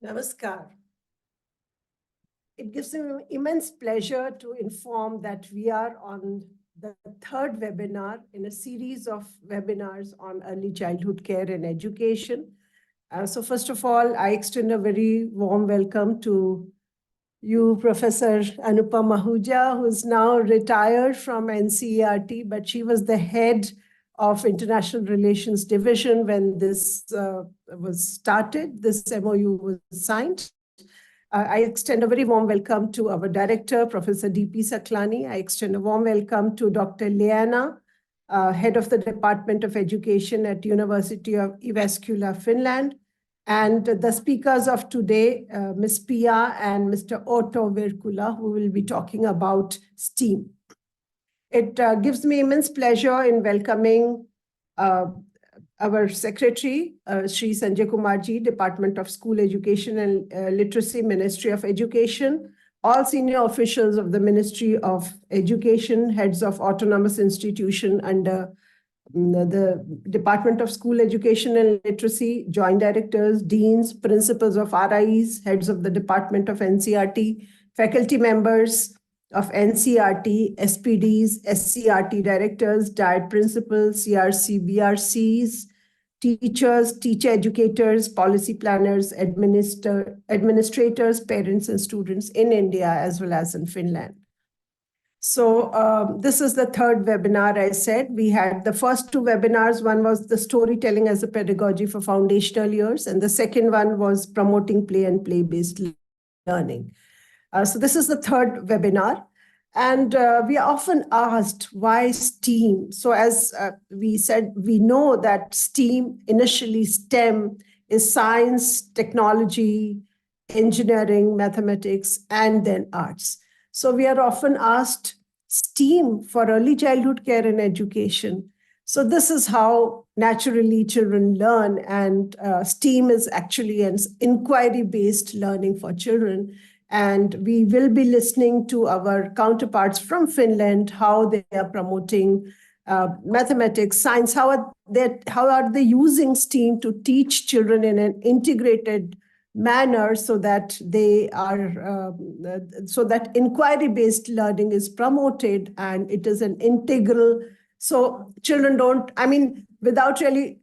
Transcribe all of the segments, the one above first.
Namaskar. It gives me immense pleasure to inform that we are on the third webinar in a series of webinars on early childhood care and education. So first of all, I extend a very warm welcome to you, Professor Anupam Ahuja, who is now retired from NCERT, but she was the head of International Relations Division when this was started, this MOU was signed. I extend a very warm welcome to our director, Professor D.P. Saklani. I extend a warm welcome to Dr. Leena, head of the Department of Education at University of Jyväskylä, Finland. And the speakers of today, Ms. Piia and Mr. Otto Virkkula, who will be talking about STEAM. It gives me immense pleasure in welcoming our secretary, Shri Sanjay Kumarji, Department of School Education and Literacy, Ministry of Education, all senior officials of the Ministry of Education, heads of autonomous institution under the Department of School Education and Literacy, joint directors, deans, principals of RIEs, heads of the Department of NCERT, faculty members of NCERT, SPDs, SCRT directors, DIET principals, CRC, BRCs, teachers, teacher educators, policy planners, administrators, parents and students in India as well as in Finland. So this is the third webinar. I said we had the first two webinars. One was the storytelling as a pedagogy for foundational years, and the second one was promoting play and play-based learning. So this is the third webinar. And we are often asked, why STEAM? So as we said, we know that STEAM, initially STEM, is science, technology, engineering, mathematics, and then arts. So we are often asked, STEAM for early childhood care and education. So this is how naturally children learn, and STEAM is actually an inquiry-based learning for children. And we will be listening to our counterparts from Finland, how they are promoting mathematics, science, how are they using STEAM to teach children in an integrated manner so that they are, so that inquiry-based learning is promoted and it is an integral, so children don't, without really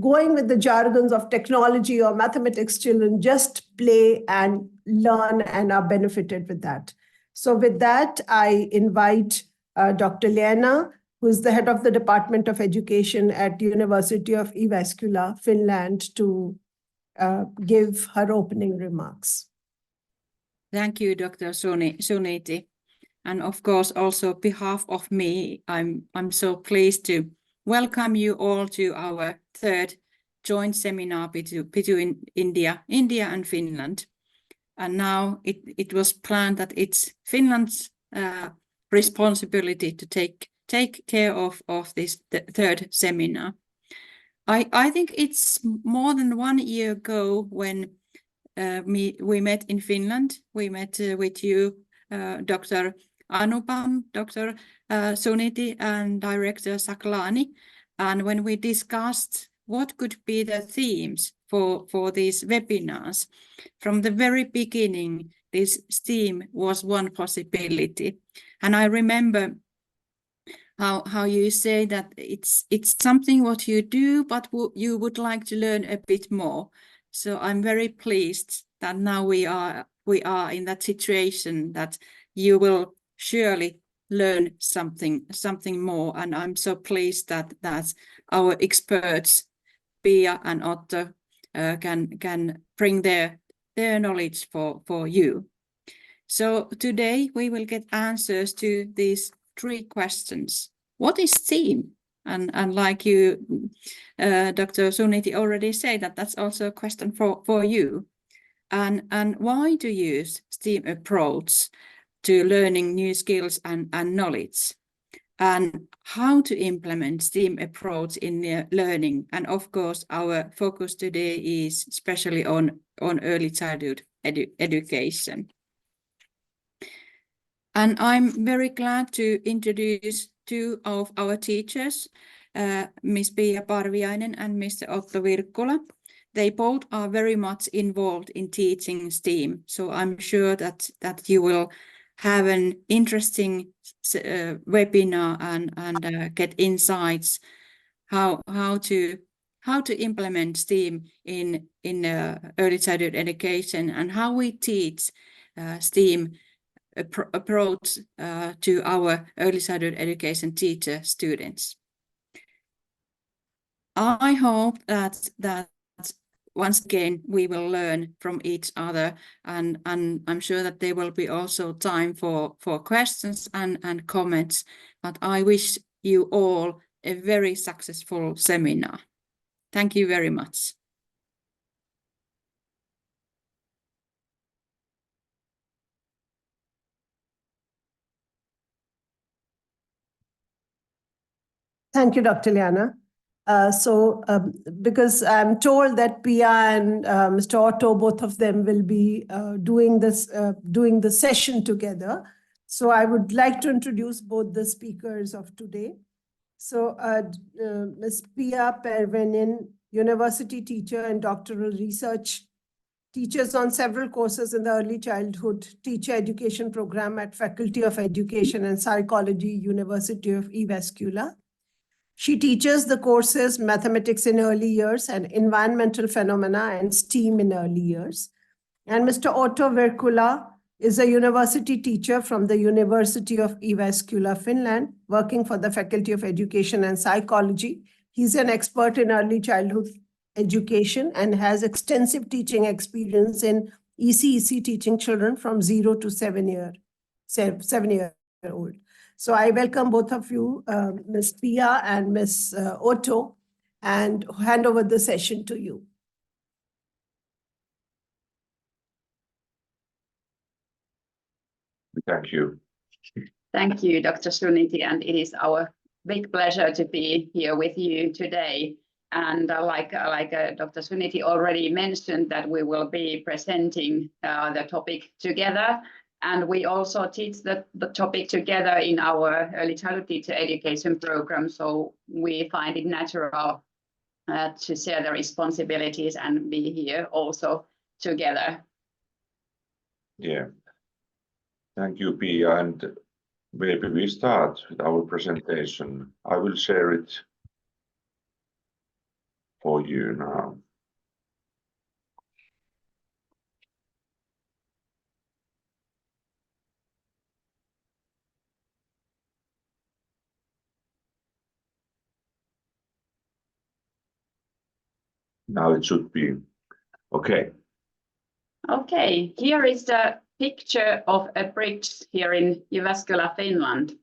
going with the jargons of technology or mathematics, children just play and learn and are benefited with that. So with that, I invite Dr. Leena, who is the head of the Department of Education at University of Jyväskylä, Finland, to give her opening remarks. Thank you, Dr. Suniti. And of course, also on behalf of me, I'm so pleased to welcome you all to our third joint seminar between India and Finland. And now it was planned that it's Finland's responsibility to take care of this third seminar. I think it's more than 1 year ago when we met in Finland. We met with you, Dr. Anupam, Dr. Suniti, and Director Saklani. And when we discussed what could be the themes for these webinars, from the very beginning, this STEAM was one possibility. And I remember how you say that it's something what you do, but you would like to learn a bit more. So I'm very pleased that now we are in that situation that you will surely learn something more. And I'm so pleased that our experts, Piia and Otto, can bring their knowledge for you. So today we will get answers to these 3 questions. What is STEAM? And like you, Dr. Suniti already said, that's also a question for you. And why to use STEAM approach to learning new skills and knowledge? And how to implement STEAM approach in learning? And of course, our focus today is especially on early childhood education. And I'm very glad to introduce 2 of our teachers, Ms. Piia Parviainen and Mr. Otto Virkkula. they both are very much involved in teaching STEAM. So I'm sure that you will have an interesting webinar and get insights how to implement STEAM in early childhood education, and how we teach STEAM approach to our early childhood education teacher students. I hope that once again we will learn from each other, and I'm sure that there will be also time for questions and comments, but I wish you all a very successful seminar. Thank you very much. Thank you, Dr. Leena. Because I'm told that Piia and Mr. Otto, both of them will be doing the session together. So I would like to introduce both the speakers of today. So Ms. Piia Parviainen, university teacher and doctoral research, teaches on several courses in the early childhood teacher education program at Faculty of Education and Psychology, University of Jyväskylä. She teaches the courses Mathematics in Early Years and Environmental Phenomena and STEAM in Early Years. And Mr. Otto Virkkula is a university teacher from the University of Jyväskylä, Finland, working for the Faculty of Education and Psychology. He's an expert in early childhood education and has extensive teaching experience in ECEC teaching children from 0 to 7 year old. So I welcome both of you, Ms. Piia and Ms. Otto, and hand over the session to you. Thank you. Thank you, Dr. Suniti, and it is our big pleasure to be here with you today. And like Dr. Suniti already mentioned, that we will be presenting the topic together. And we also teach the topic together in our early childhood teacher education program. So we find it natural to share the responsibilities and be here also together. Yeah. Thank you, Piia. And maybe we start with our presentation. I will share it for you now. Now it should be okay. Okay, here is the picture of a bridge here in Jyväskylä, Finland.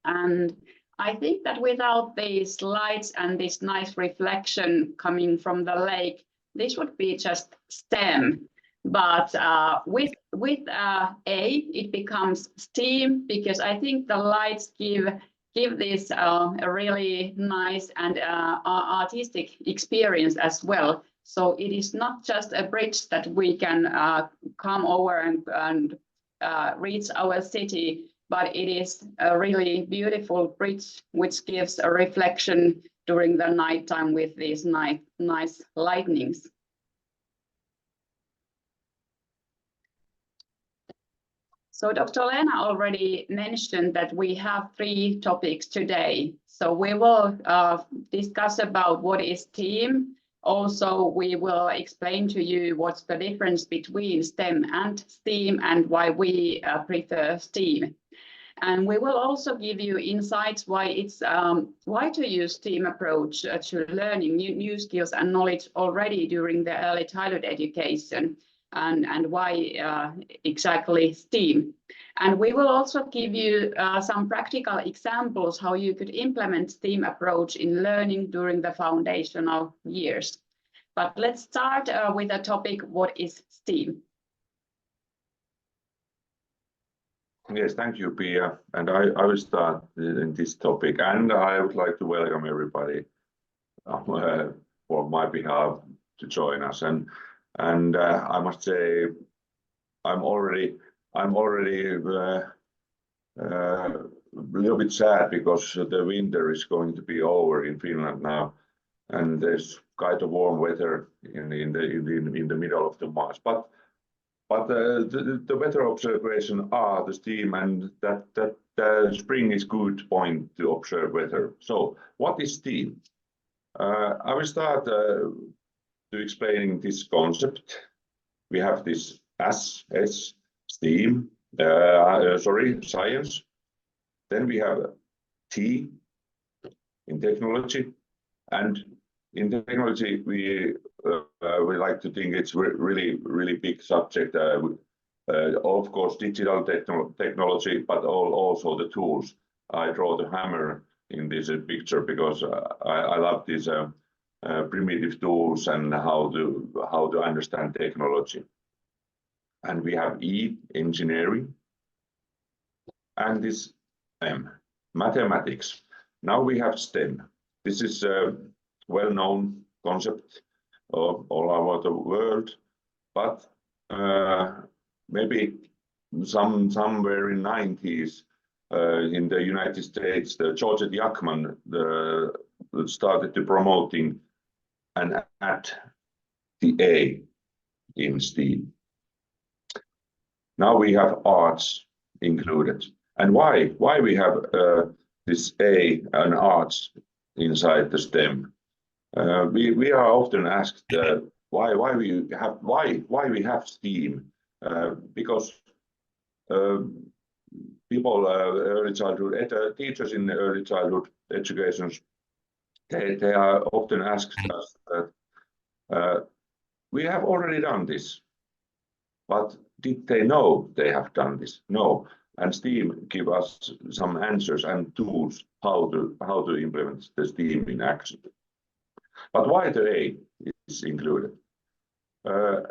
And I think that without these lights and this nice reflection coming from the lake, this would be just STEM. But with it becomes STEAM, because I think the lights give this a really nice and artistic experience as well. So it is not just a bridge that we can come over and reach our city, but it is a really beautiful bridge which gives a reflection during the nighttime with these nice lightnings. So Dr. Leena already mentioned that we have 3 topics today. So we will discuss about what is STEAM. Also, we will explain to you what's the difference between STEM and STEAM and why we prefer STEAM. And we will also give you insights why it's why to use STEAM approach to learning new skills and knowledge already during the early childhood education, and why exactly STEAM. And we will also give you some practical examples how you could implement STEAM approach in learning during the foundational years. But let's start with a topic, what is STEAM? Yes, thank you, Piia. And I will start in this topic. And I would like to welcome everybody for my behalf to join us. And I must say, I'm already a little bit sad because the winter is going to be over in Finland now, and there's kind of warm weather in the middle of the March. But the weather observation are the steam, and that spring is good point to observe weather. So what is steam? I will start to explaining this concept. We have this S, steam, science. Then we have T in technology, and in technology we like to think it's really big subject. Of course, digital technology, but also the tools. I draw the hammer in this picture because I love these primitive tools and how to understand technology. And we have E, engineering, and this M, mathematics. Now we have STEM. This is a well-known concept all over the world, but maybe somewhere in 90s in the United States, the George Jackman started to promoting and add the A in STEAM. Now we have arts included. And why we have this A and arts inside the STEM? We are often asked why we have STEAM, because people early childhood teachers in early childhood educations, they are often asked us that we have already done this, but did they know they have done this? No. And STEAM give us some answers and tools how to implement the STEAM in action. But why the A is included? A,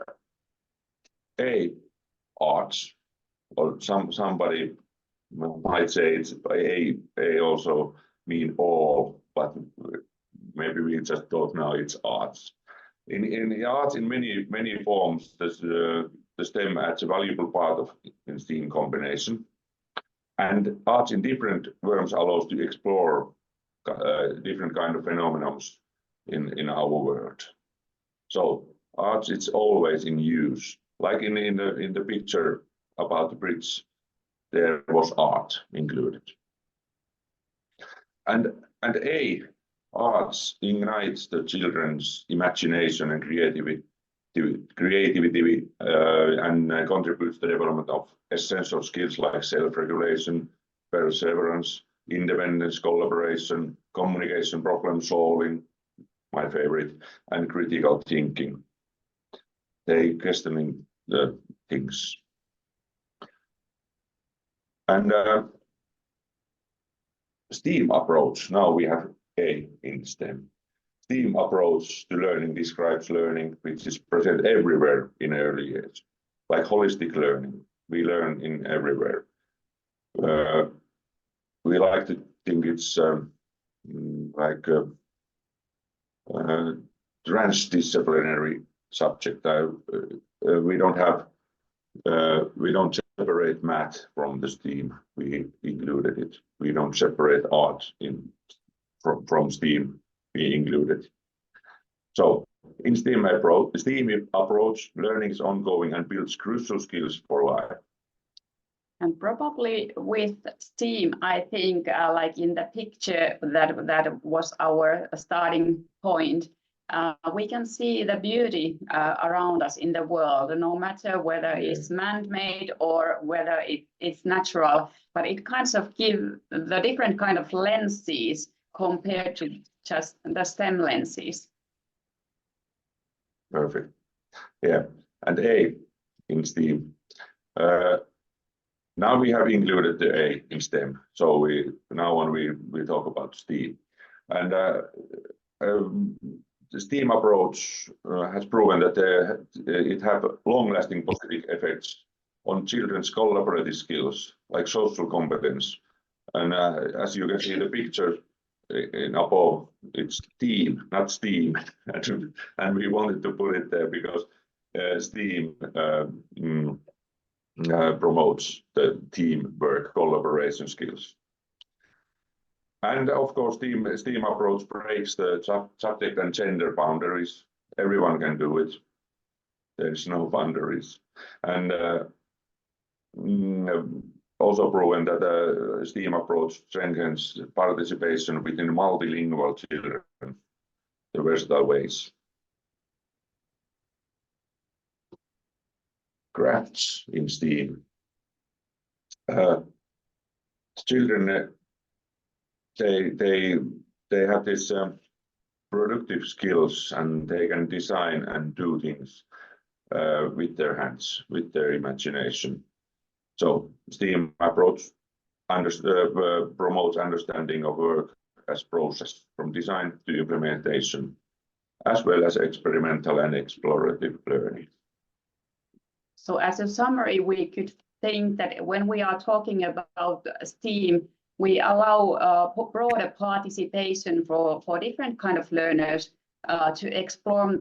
arts, or somebody might say it's A also mean all, but maybe we just thought now it's arts. In the arts, in many forms, the STEM adds a valuable part of in STEAM combination. And arts in different forms allows to explore different kind of phenomena in our world. So arts, it's always in use. Like in the picture about the bridge, there was art included. And A, arts ignites the children's imagination and creativity and contributes to the development of essential skills like self-regulation, perseverance, independence, collaboration, communication, problem solving, my favorite, and critical thinking. They questioning the things. And STEAM approach, now we have A in STEM. STEAM approach to learning describes learning which is present everywhere in early years, like holistic learning. We learn in everywhere. We like to think it's like a transdisciplinary subject. We don't separate math from the STEAM. We included it. We don't separate art from STEAM. We included. So in STEAM approach, learning is ongoing and builds crucial skills for life. And probably with STEAM, I think like in the picture that was our starting point, we can see the beauty around us in the world, no matter whether it's man-made or whether it's natural, but it kind of gives the different kind of lenses compared to just the STEM lenses. Perfect. Yeah, and A in STEAM. Now we have included the A in STEM, so we talk about STEAM, and the STEAM approach has proven that it has long-lasting positive effects on children's collaborative skills, like social competence, and as you can see the picture in above, it's team, not STEAM, and we wanted to put it there because STEAM promotes the teamwork, collaboration skills. And of course, STEAM approach breaks the subject and gender boundaries. Everyone can do it. There's no boundaries. And also proven that the STEAM approach strengthens participation within multilingual children, the versatile ways. Crafts in STEAM. Children, they have this productive skills, and they can design and do things with their hands, with their imagination. So STEAM approach promotes understanding of work as process from design to implementation, as well as experimental and explorative learning. So as a summary, we could think that when we are talking about STEAM, we allow broader participation for different kind of learners to explore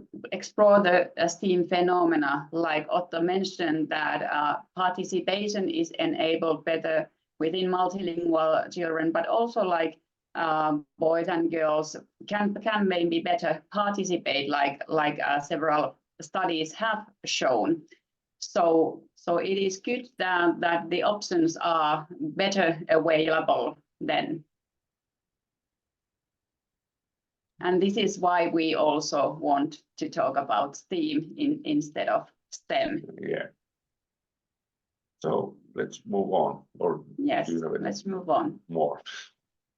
the STEAM phenomena, like Otto mentioned, that participation is enabled better within multilingual children, but also like boys and girls can maybe better participate, like several studies have shown. So it is good that the options are better available then. And this is why we also want to talk about STEAM instead of STEM. Yeah. So let's move on. Or yes, let's move on. More.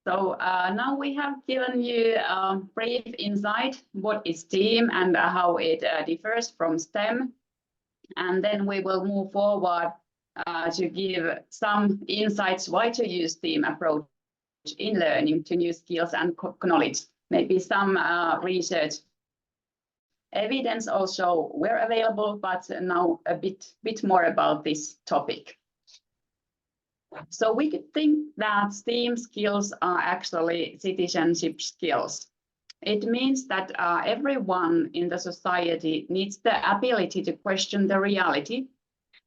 So now we have given you a brief insight what is STEAM and how it differs from STEM. And then we will move forward to give some insights why to use STEAM approach in learning to new skills and knowledge. Maybe some research evidence also were available, but now a bit more about this topic. So we could think that STEAM skills are actually citizenship skills. It means that everyone in the society needs the ability to question the reality.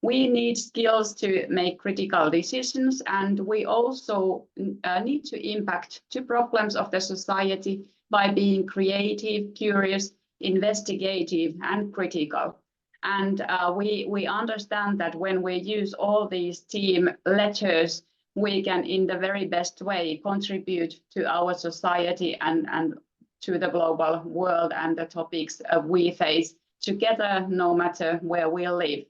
We need skills to make critical decisions, and we also need to impact to problems of the society by being creative, curious, investigative, and critical. And we understand that when we use all these STEAM letters, we can in the very best way contribute to our society and to the global world and the topics we face together, no matter where we live.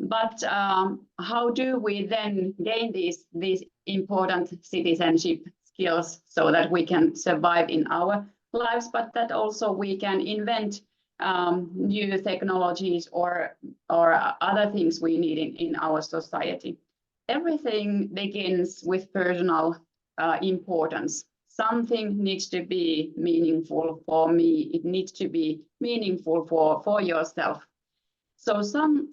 But how do we then gain these important citizenship skills so that we can survive in our lives, but that also we can invent new technologies or other things we need in our society? Everything begins with personal importance. Something needs to be meaningful for me. It needs to be meaningful for yourself. So some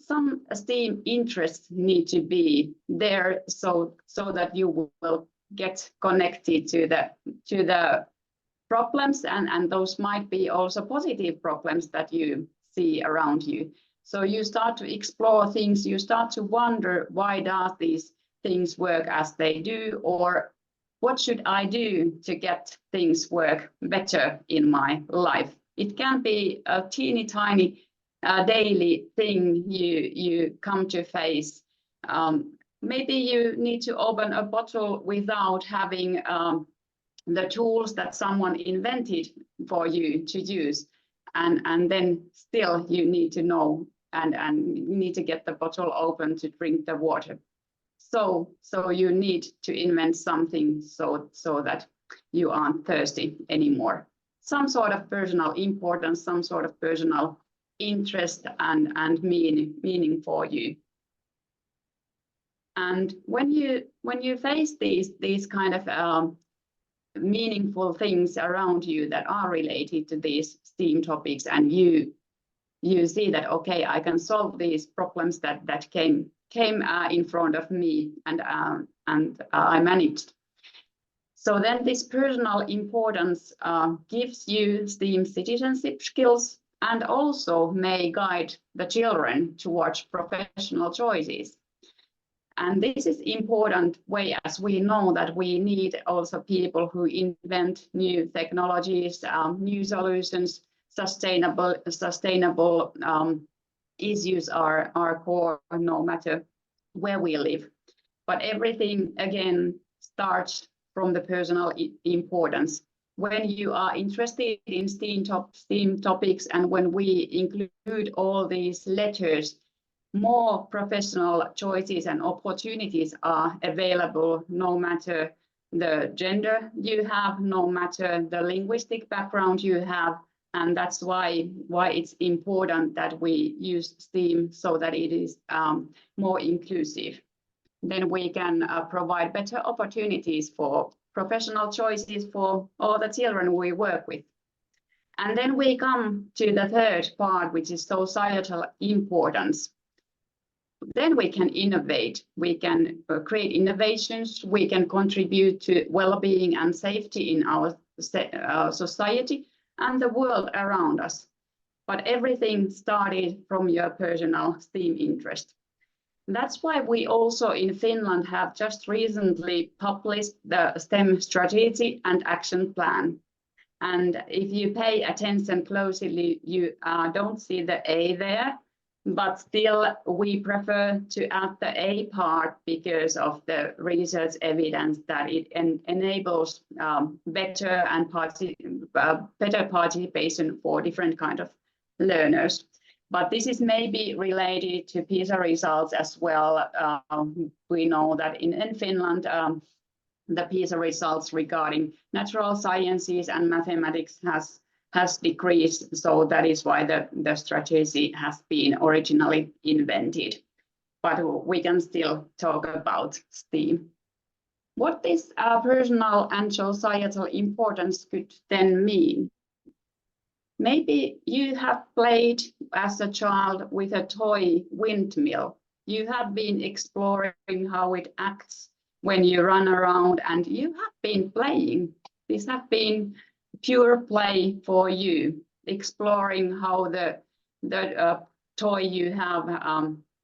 STEAM interests need to be there so that you will get connected to the problems, and those might be also positive problems that you see around you. So you start to explore things, you start to wonder, why does these things work as they do, or what should I do to get things work better in my life? It can be a teeny tiny daily thing you come to face. Maybe you need to open a bottle without having the tools that someone invented for you to use, and then still you need to know and you need to get the bottle open to drink the water. So you need to invent something so that you aren't thirsty anymore. Some sort of personal importance, some sort of personal interest and meaning for you. And when you face these kind of meaningful things around you that are related to these STEAM topics, and you see that, okay, I can solve these problems that came in front of me, and I managed. So then this personal importance gives you STEAM citizenship skills and also may guide the children towards professional choices. And this is important way, as we know that we need also people who invent new technologies, new solutions, sustainable issues are core no matter where we live. But everything again starts from the personal importance. When you are interested in STEAM topics, and when we include all these letters, more professional choices and opportunities are available, no matter the gender you have, no matter the linguistic background you have. And that's why it's important that we use STEAM so that it is more inclusive. Then we can provide better opportunities for professional choices for all the children we work with. And then we come to the third part, which is societal importance. Then we can innovate, we can create innovations, we can contribute to well-being and safety in our society and the world around us. But everything started from your personal STEAM interest. That's why we also in Finland have just recently published the STEM strategy and action plan. And if you pay attention closely, you don't see the A there, but still we prefer to add the A part because of the research evidence that it enables better participation for different kind of learners. But this is maybe related to PISA results as well. We know that in Finland, the PISA results regarding natural sciences and mathematics has decreased. So that is why the strategy has been originally invented. But we can still talk about STEAM. What this personal and societal importance could then mean? Maybe you have played as a child with a toy windmill. You have been exploring how it acts when you run around, and you have been playing. This has been pure play for you, exploring how the toy you have,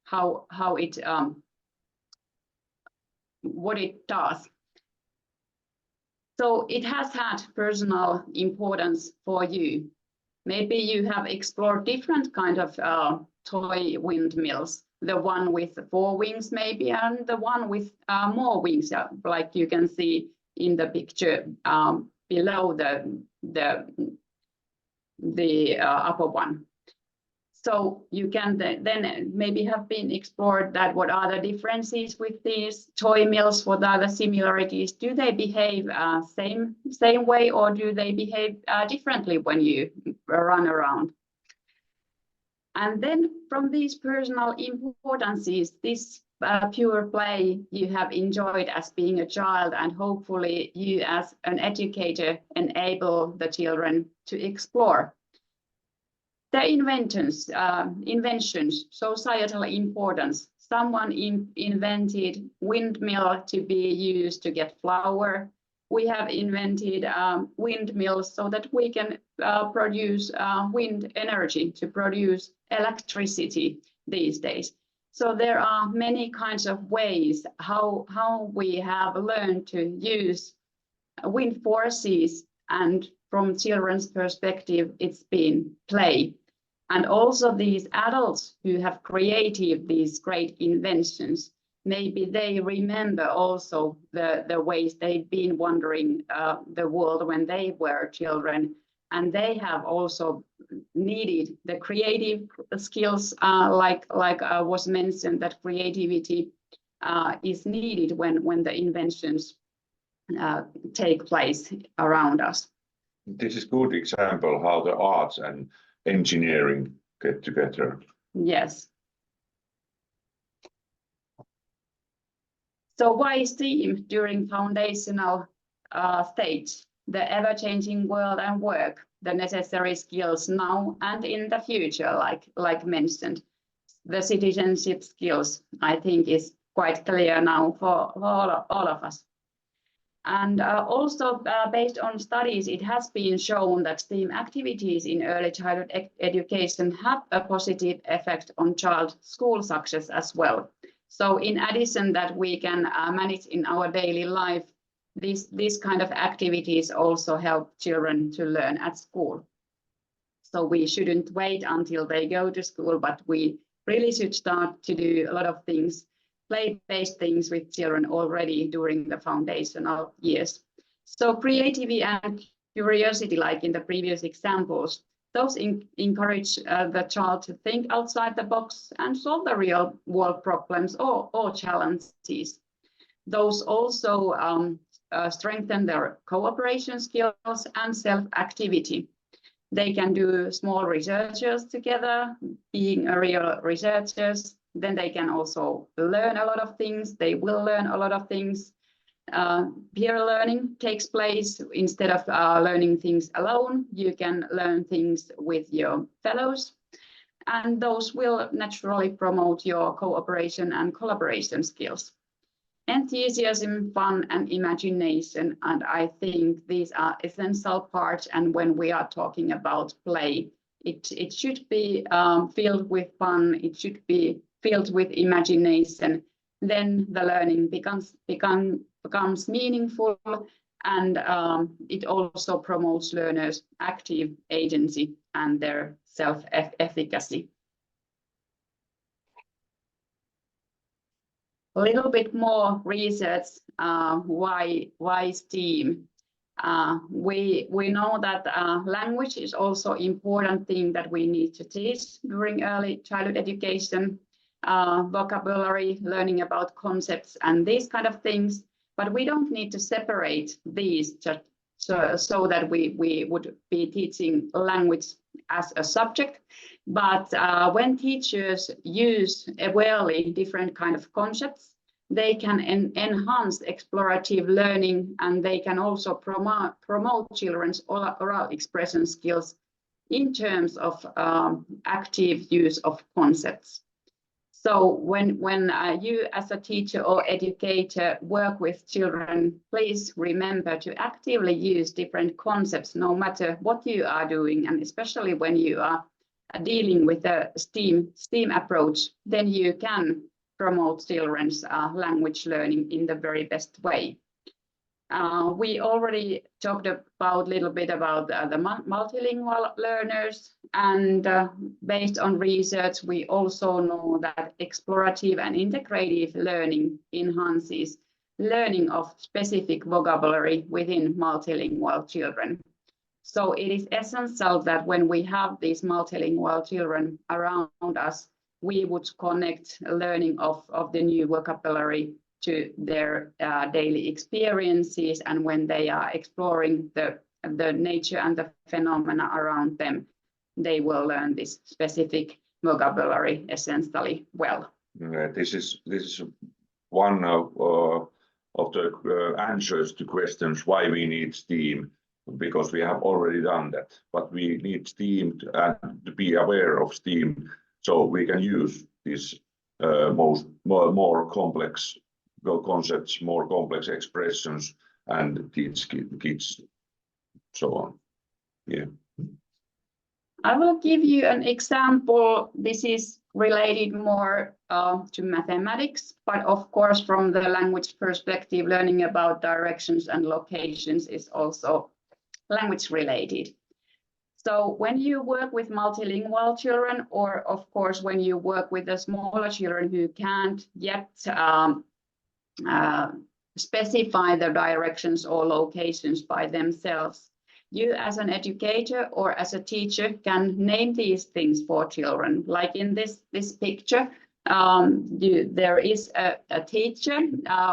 how it what it does. So it has had personal importance for you. Maybe you have explored different kind of toy windmills, the one with 4 wings maybe, and the one with more wings, like you can see in the picture below the upper one. So you can then maybe have been explored that what are the differences with these toy mills, what are the similarities, do they behave same way, or do they behave differently when you run around? And then from these personal importances, this pure play you have enjoyed as being a child, and hopefully you as an educator enable the children to explore. The inventions, societal importance. Someone invented windmill to be used to get flour. We have invented windmills so that we can produce wind energy, to produce electricity these days. So there are many kinds of ways how we have learned to use wind forces, and from children's perspective, it's been play. And also these adults who have created these great inventions, maybe they remember also the ways they've been wandering the world when they were children, and they have also needed the creative skills, like was mentioned, that creativity is needed when the inventions take place around us. This is a good example how the arts and engineering get together. Yes. So why STEAM during foundational stage? The ever-changing world and work, the necessary skills now and in the future, like mentioned. The citizenship skills, I think, is quite clear now for all of us. And also based on studies, it has been shown that STEAM activities in early childhood education have a positive effect on child school success as well. So in addition that we can manage in our daily life, this kind of activities also help children to learn at school. So we shouldn't wait until they go to school, but we really should start to do a lot of things, play-based things with children already during the foundational years. So creativity and curiosity, like in the previous examples, those encourage the child to think outside the box and solve the real world problems or challenges. Those also strengthen their cooperation skills and self-activity. They can do small researchers together, being a real researchers. Then they can also learn a lot of things. They will learn a lot of things. Peer learning takes place. Instead of learning things alone, you can learn things with your fellows. And those will naturally promote your cooperation and collaboration skills. Enthusiasm, fun, and imagination, and I think these are essential parts. And when we are talking about play, it should be filled with fun, it should be filled with imagination. Then the learning becomes meaningful, and it also promotes learners' active agency and their self-efficacy. A little bit more research, why STEAM? We know that language is also important thing that we need to teach during early childhood education, vocabulary, learning about concepts and these kind of things, but we don't need to separate these so that we would be teaching language as a subject. But when teachers use awarely different kind of concepts, they can enhance explorative learning, and they can also promote children's oral expression skills in terms of active use of concepts. So when you as a teacher or educator work with children, please remember to actively use different concepts, no matter what you are doing, and especially when you are dealing with a STEAM approach, then you can promote children's language learning in the very best way. We already talked about a little bit about the multilingual learners, and based on research, we also know that explorative and integrative learning enhances learning of specific vocabulary within multilingual children. So it is essential that when we have these multilingual children around us, we would connect learning of the new vocabulary to their daily experiences, and when they are exploring the nature and the phenomena around them, they will learn this specific vocabulary essentially well. This is one of the answers to questions why we need STEAM, because we have already done that, but we need STEAM to be aware of STEAM so we can use these more complex concepts, more complex expressions, and teach kids so on. Yeah. I will give you an example. This is related more to mathematics, but of course from the language perspective, learning about directions and locations is also language related. So when you work with multilingual children, or of course when you work with the smaller children who can't yet specify the directions or locations by themselves, you as an educator or as a teacher can name these things for children. Like in this picture, there is a teacher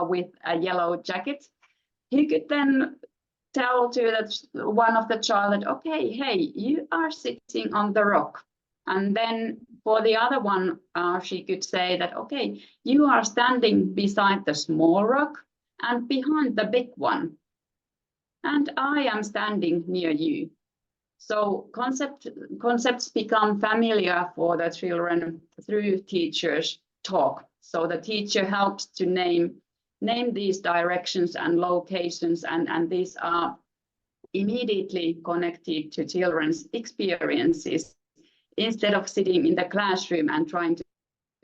with a yellow jacket. He could then tell to one of the child that, okay, hey, you are sitting on the rock. And then for the other one, she could say that, okay, you are standing beside the small rock and behind the big one. And I am standing near you. So concepts become familiar for the children through teachers' talk. So the teacher helps to name these directions and locations, and these are immediately connected to children's experiences, instead of sitting in the classroom and trying to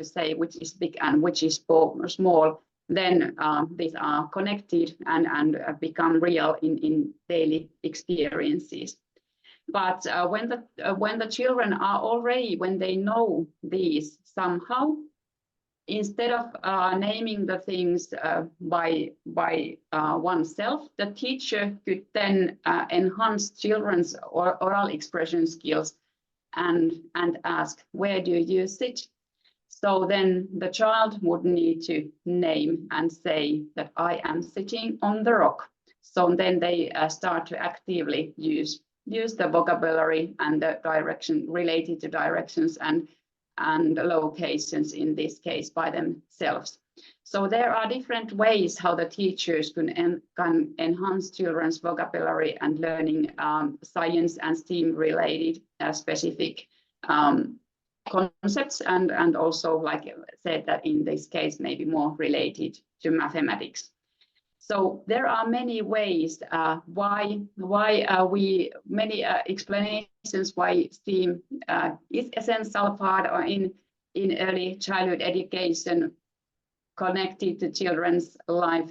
say which is big and which is small, then these are connected and become real in daily experiences. But when the children are already, when they know these somehow, instead of naming the things by oneself, the teacher could then enhance children's oral expression skills and ask, where do you sit? So then the child would need to name and say that I am sitting on the rock. So then they start to actively use the vocabulary and the direction related to directions and locations in this case by themselves. So there are different ways how the teachers can enhance children's vocabulary and learning science and STEAM related specific concepts and also, like I said, that in this case maybe more related to mathematics. So there are many ways many explanations why STEAM is essential part or in early childhood education connected to children's life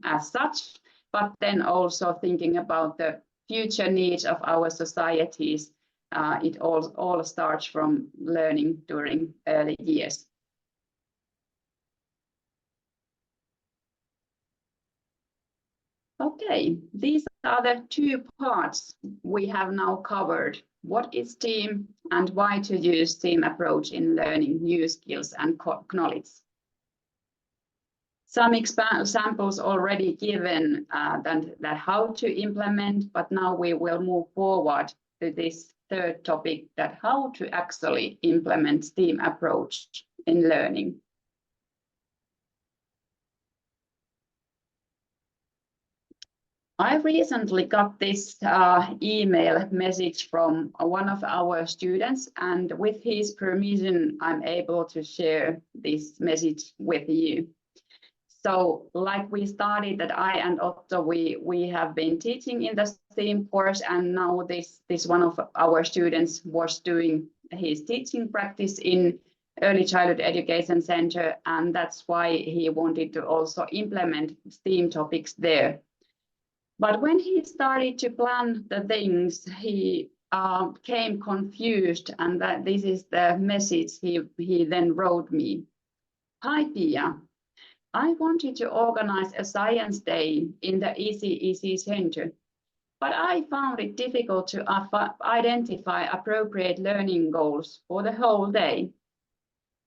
as such, but then also thinking about the future needs of our societies. It all starts from learning during early years. Okay, these are the two parts we have now covered. What is STEAM and why to use STEAM approach in learning new skills and knowledge. Some examples already given that how to implement, but now we will move forward to this third topic, that how to actually implement STEAM approach in learning. I recently got this email message from one of our students, and with his permission, I'm able to share this message with you. So like we started that I and Otto, we have been teaching in the STEAM course, and now this one of our students was doing his teaching practice in Early Childhood Education Center, and that's why he wanted to also implement STEAM topics there. But when he started to plan the things, he came confused, and that this is the message he then wrote me. Hi, Piia. I wanted to organize a science day in the ECEC Center, but I found it difficult to identify appropriate learning goals for the whole day.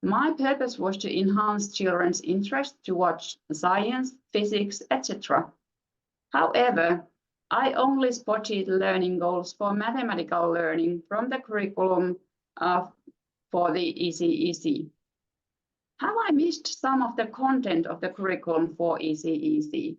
My purpose was to enhance children's interest towards science, physics, etc. However, I only spotted learning goals for mathematical learning from the curriculum for the ECEC. Have I missed some of the content of the curriculum for ECEC?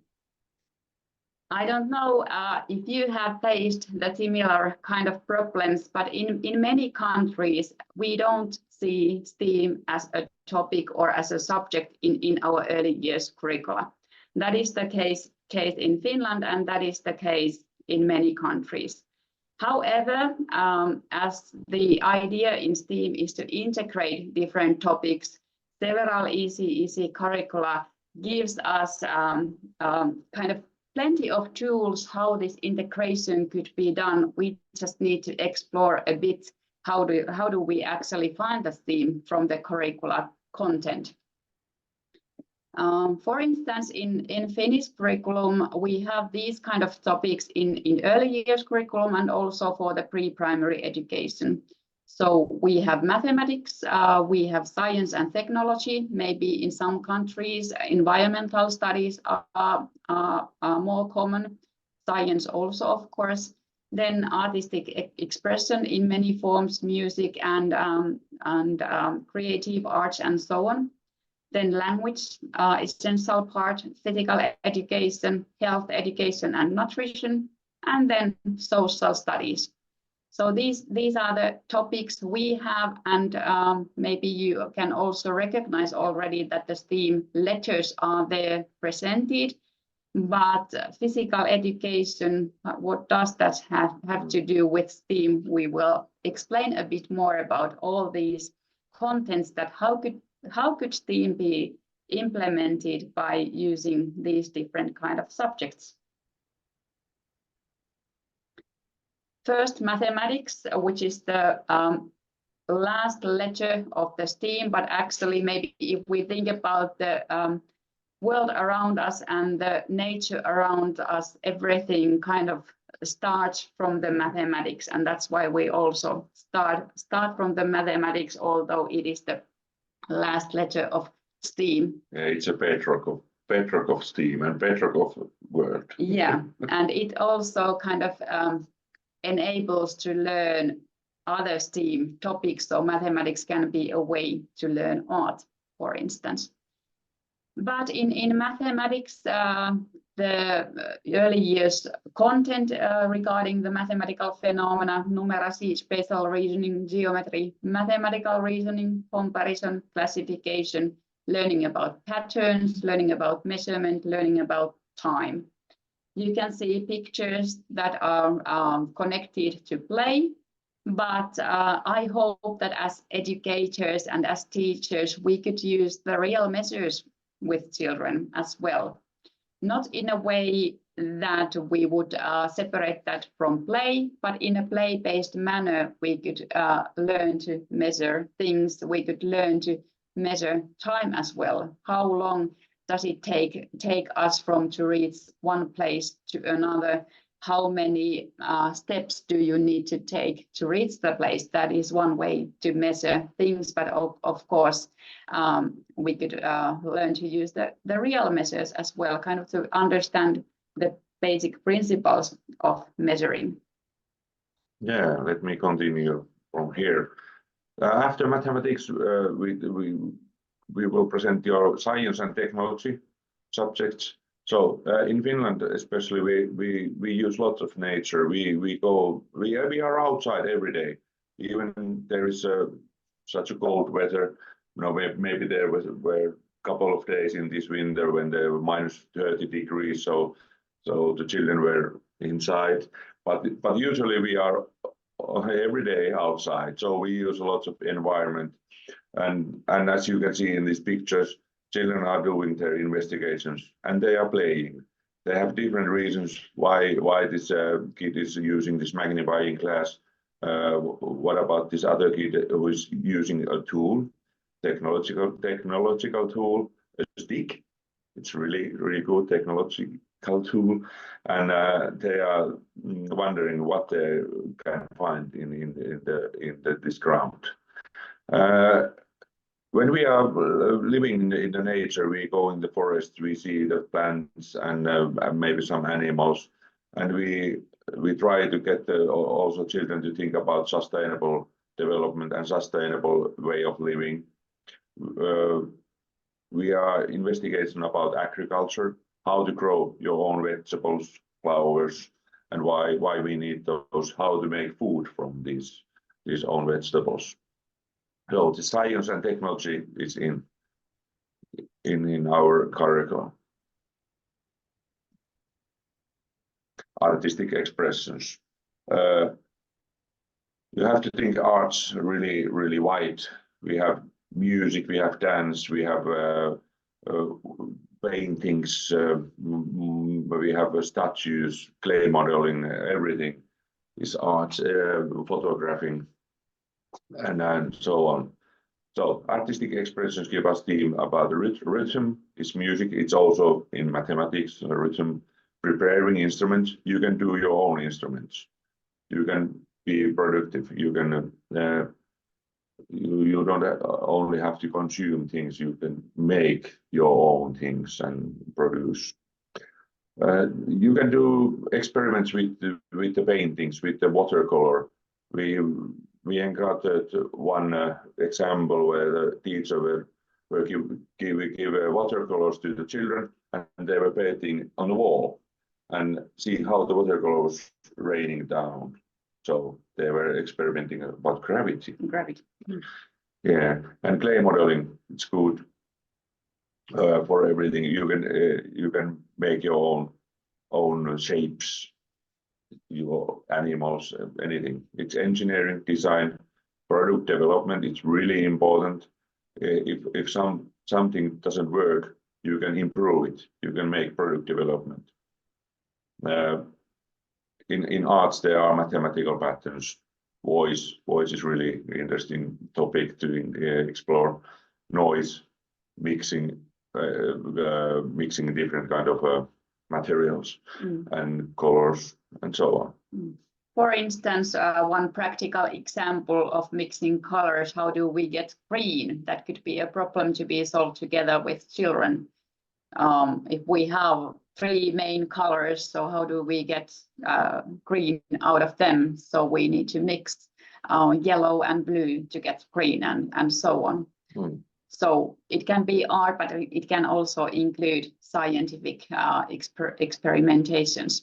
I don't know if you have faced the similar kind of problems, but in many countries, we don't see STEAM as a topic or as a subject in our early years curricula. That is the case in Finland, and that is the case in many countries. However, as the idea in STEAM is to integrate different topics, several ECEC curricula gives us kind of plenty of tools how this integration could be done. We just need to explore a bit how do we actually find the STEAM from the curricula content. For instance, in Finnish curriculum, we have these kind of topics in early years curriculum and also for the pre-primary education. So we have mathematics, we have science and technology. Maybe in some countries, environmental studies are more common. Science also, of course. Then artistic expression in many forms, music and creative arts and so on. Then language, essential part, physical education, health education and nutrition, and then social studies. So these are the topics we have, and maybe you can also recognize already that the STEAM letters are there presented. But physical education, what does that have to do with STEAM? We will explain a bit more about all these contents, that how could how could STEAM be implemented by using these different kind of subjects? First, mathematics, which is the last letter of the STEAM, but actually maybe if we think about the world around us and the nature around us, everything kind of starts from the mathematics, and that's why we also start from the mathematics, although it is the last letter of STEAM. Yeah, it's a bedrock of STEAM and bedrock of world. Yeah, and it also kind of enables to learn other STEAM topics, so mathematics can be a way to learn art, for instance. But in mathematics, the early years content regarding the mathematical phenomena, numeracy, spatial reasoning, geometry, mathematical reasoning, comparison, classification, learning about patterns, learning about measurement, learning about time. You can see pictures that are connected to play, but I hope that as educators and as teachers, we could use the real measures with children as well. Not in a way that we would separate that from play, but in a play-based manner, we could learn to measure things. We could learn to measure time as well. How long does it take us to reach one place to another? How many steps do you need to take to reach the place? That is one way to measure things, but of course, we could learn to use the real measures as well, kind of to understand the basic principles of measuring. Yeah, let me continue from here. After mathematics, we will present your science and technology subjects. So in Finland, especially, we use lots of nature. We are outside every day. Even there is such a cold weather. You know, maybe there were a couple of days in this winter when there were minus 30 degrees. So the children were inside. But usually we are every day outside. So we use lots of environment. And as you can see in these pictures, children are doing their investigations and they are playing. They have different reasons why this kid is using this magnifying glass. What about this other kid who is using a tool, technological tool, a stick? It's really good technological tool, and they are wondering what they can find in this ground. When we are living in the nature, we go in the forest, we see the plants and maybe some animals, and we try to get also children to think about sustainable development and sustainable way of living. We are investigating about agriculture, how to grow your own vegetables, flowers, and why we need those, how to make food from these own vegetables. So the science and technology is in our curriculum. Artistic expressions. You have to think arts really wide. We have music, we have dance, we have paintings, we have statues, clay modeling, everything is art, photographing, and so on. So artistic expressions give us theme about the rhythm. It's music. It's also in mathematics, rhythm. Preparing instruments. You can do your own instruments. You can be productive. You can. You don't only have to consume things. You can make your own things and produce. You can do experiments with the paintings, with the watercolor. We encountered one example where the teacher were give watercolors to the children, and they were painting on the wall and see how the watercolor was raining down. So they were experimenting about gravity. Gravity. Yeah, and clay modeling, it's good for everything. You can make your own shapes, your animals, anything. It's engineering, design, product development. It's really important. if something doesn't work, you can improve it. You can make product development. In arts, there are mathematical patterns. Voice is really interesting topic to explore. Noise, mixing different kind of materials and colors and so on. For instance, one practical example of mixing colors, how do we get green? That could be a problem to be solved together with children. If we have 3 main colors, so how do we get green out of them? So we need to mix yellow and blue to get green and so on. So it can be art, but it can also include scientific experimentations.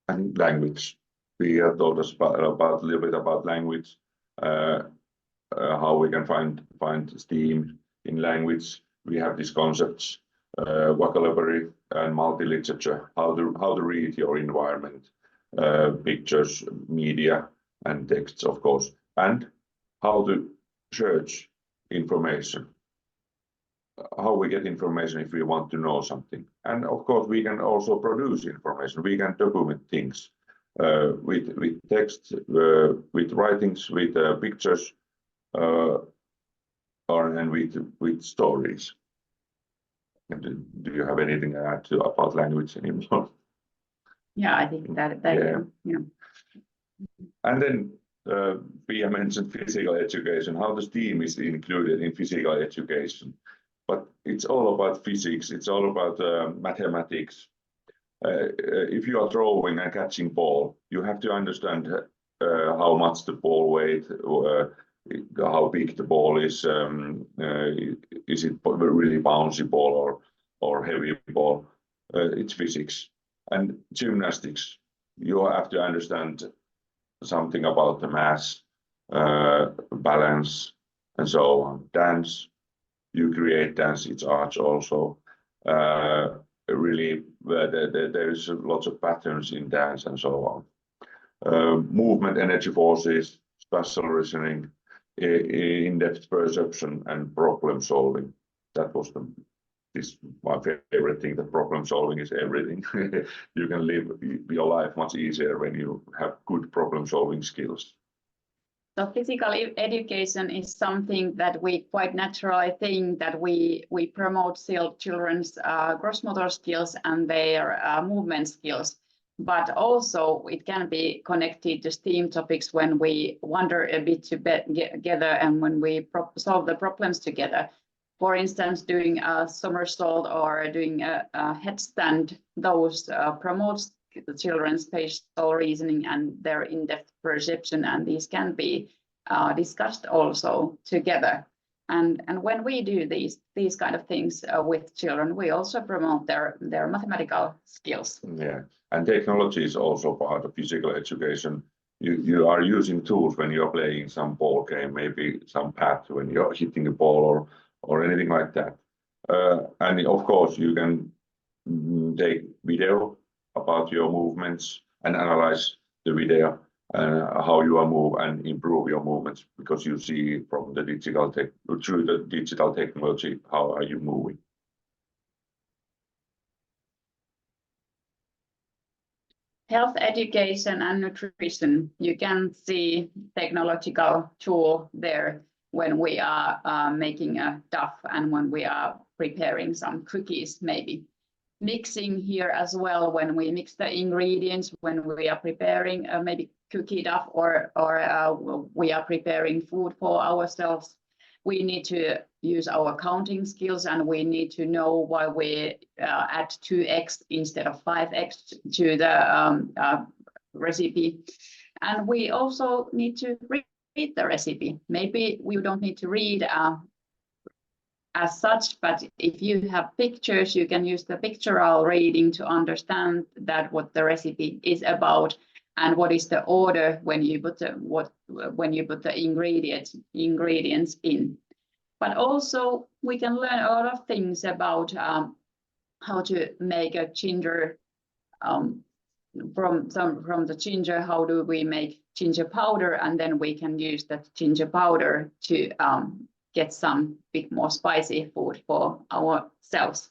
And language. Piia told us about a little bit about language, how we can find STEAM in language. We have these concepts, vocabulary and multi-literature, how to read your environment, pictures, media, and texts, of course, and how to search information, how we get information if we want to know something. And of course, we can also produce information. We can document things with text, with writings, with pictures, and with stories. And do you have anything to add about language anymore? Yeah, I think that yeah. And then Piia mentioned physical education, how the STEAM is included in physical education. But it's all about physics, it's all about mathematics. If you are throwing and catching ball, you have to understand how much the ball weight, how big the ball is it really bouncy ball or heavy ball? It's physics. And gymnastics, you have to understand something about the mass, balance, and so on. Dance, you create dance, it's arts also. Really, there's lots of patterns in dance and so on. Movement, energy forces, spatial reasoning, in-depth perception, and problem solving. That was my favorite thing, that problem solving is everything. You can live your life much easier when you have good problem solving skills. So physical education is something that we quite naturally think that we promote children's gross motor skills and their movement skills. But also it can be connected to STEAM topics when we wander a bit together and when we solve the problems together. For instance, doing a somersault or doing a headstand, those promotes the children's spatial reasoning and their in-depth perception, and these can be discussed also together. And when we do these kind of things with children, we also promote their mathematical skills. Yeah, and technology is also part of physical education. You are using tools when you are playing some ball game, maybe some path when you're hitting a ball or anything like that. And of course, you can take video about your movements and analyze the video how you are move and improve your movements, because you see from the through the digital technology how are you moving. Health education and nutrition, you can see technological tool there when we are making a duff and when we are preparing some cookies, maybe. Mixing here as well, when we mix the ingredients, when we are preparing maybe cookie duff or we are preparing food for ourselves, we need to use our counting skills and we need to know why we add 2x instead of 5x to the recipe. And we also need to read the recipe. Maybe we don't need to read as such, but if you have pictures, you can use the pictorial reading to understand that what the recipe is about and what is the order when you put the ingredients in. But also we can learn a lot of things about how to make a ginger from the ginger, how do we make ginger powder, and then we can use that ginger powder to get some bit more spicy food for ourselves.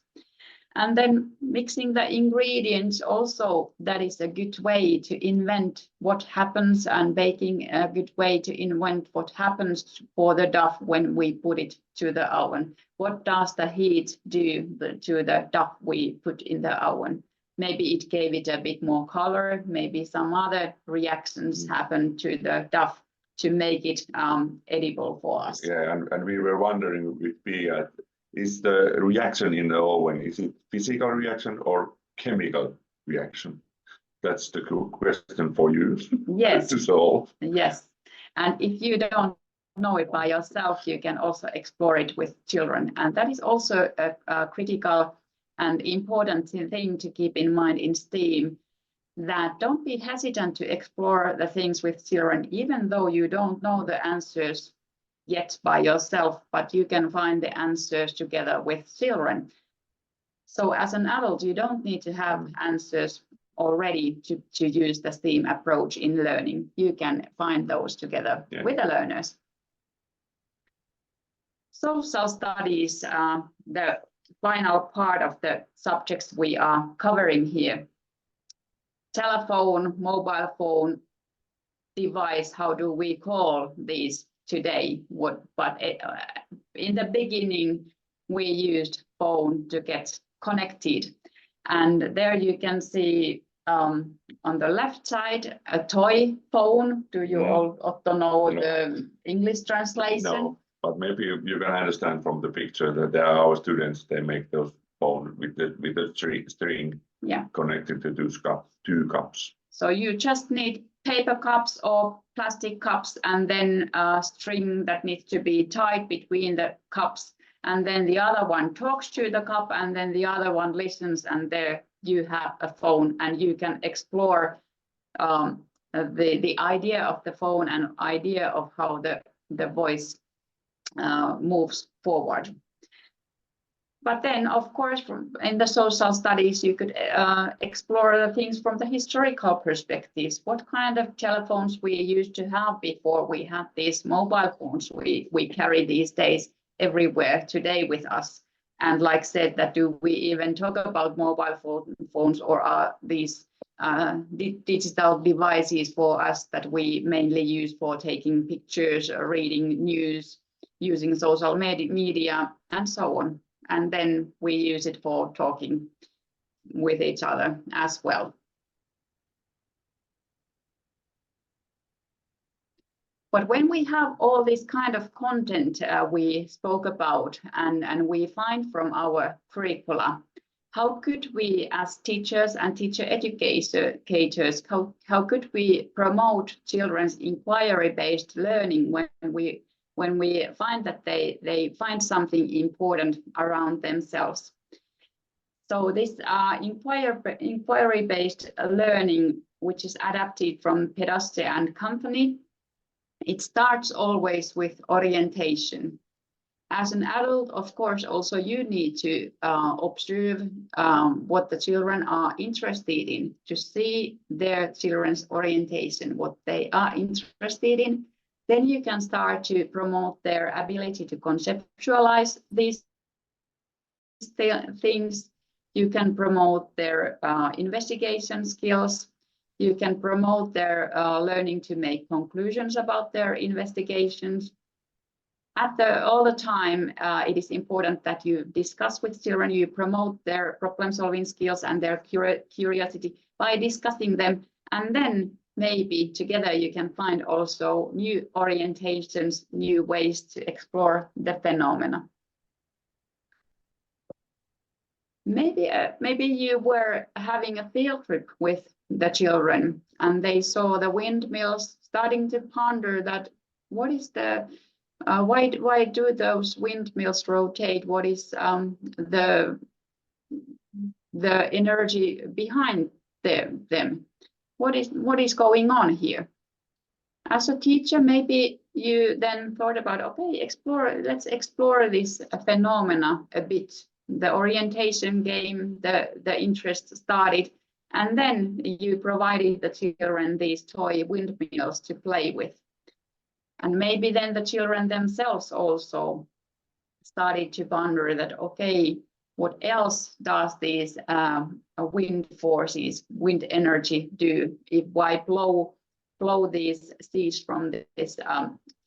And then mixing the ingredients also, that is a good way to invent what happens, and baking a good way to invent what happens for the dough when we put it to the oven. What does the heat do to the dough we put in the oven? Maybe it gave it a bit more color, maybe some other reactions happen to the dough to make it edible for us. Yeah, and we were wondering with Piia, is the reaction in the oven, is it physical reaction or chemical reaction? That's the question for you. Yes. To solve. Yes, and if you don't know it by yourself, you can also explore it with children, and that is also a critical and important thing to keep in mind in STEAM, that don't be hesitant to explore the things with children, even though you don't know the answers yet by yourself, but you can find the answers together with children. So as an adult, you don't need to have answers already to use the STEAM approach in learning. You can find those together with the learners. Social studies, the final part of the subjects we are covering here. Telephone, mobile phone, device, how do we call these today? But in the beginning, we used phone to get connected. And there you can see on the left side, a toy phone. Do you all Otto know the English translation? No, but maybe you can understand from the picture that there are our students, they make those phones with the string connected to two cups. So you just need paper cups or plastic cups, and then a string that needs to be tied between the cups, and then the other one talks to the cup, and then the other one listens, and there you have a phone, and you can explore the idea of the phone and idea of how the voice moves forward. But then, of course, in the social studies, you could explore the things from the historical perspectives. What kind of telephones we used to have before we had these mobile phones we carry these days everywhere today with us? And like said, that do we even talk about mobile phones, or are these digital devices for us that we mainly use for taking pictures, reading news, using social media, and so on? And then we use it for talking with each other as well. But when we have all this kind of content we spoke about and we find from our curricula, how could we as teachers and teacher educators, how could we promote children's inquiry-based learning when we find that they find something important around themselves? So this inquiry-based learning, which is adapted from Pedagogy and Company, it starts always with orientation. As an adult, of course, also you need to observe what the children are interested in, to see their children's orientation, what they are interested in. Then you can start to promote their ability to conceptualize these things. You can promote their investigation skills. You can promote their learning to make conclusions about their investigations. All the time, it is important that you discuss with children, you promote their problem-solving skills and their curiosity by discussing them, and then maybe together you can find also new orientations, new ways to explore the phenomena. Maybe you were having a field trip with the children and they saw the windmills, starting to ponder that what is the why do those windmills rotate? What is the energy behind them? What is going on here? As a teacher, maybe you then thought about, okay, let's explore this phenomena a bit. The orientation game, the interest started, And then you provided the children these toy windmills to play with. And maybe then the children themselves also started to wonder that, okay, what else does these wind forces, wind energy do? If I blow these seeds from this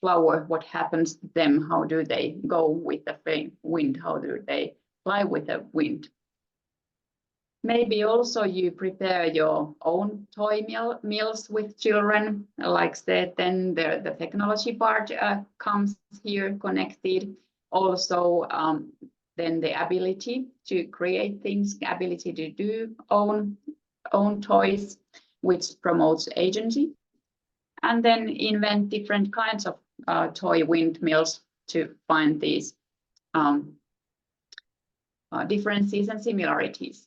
flower, what happens to them? How do they go with the wind? How do they fly with the wind? Maybe also you prepare your own toy mills with children. Like said, then the technology part comes here connected. Also, then the ability to create things, ability to do own toys, which promotes agency. And then invent different kinds of toy windmills to find these differences and similarities.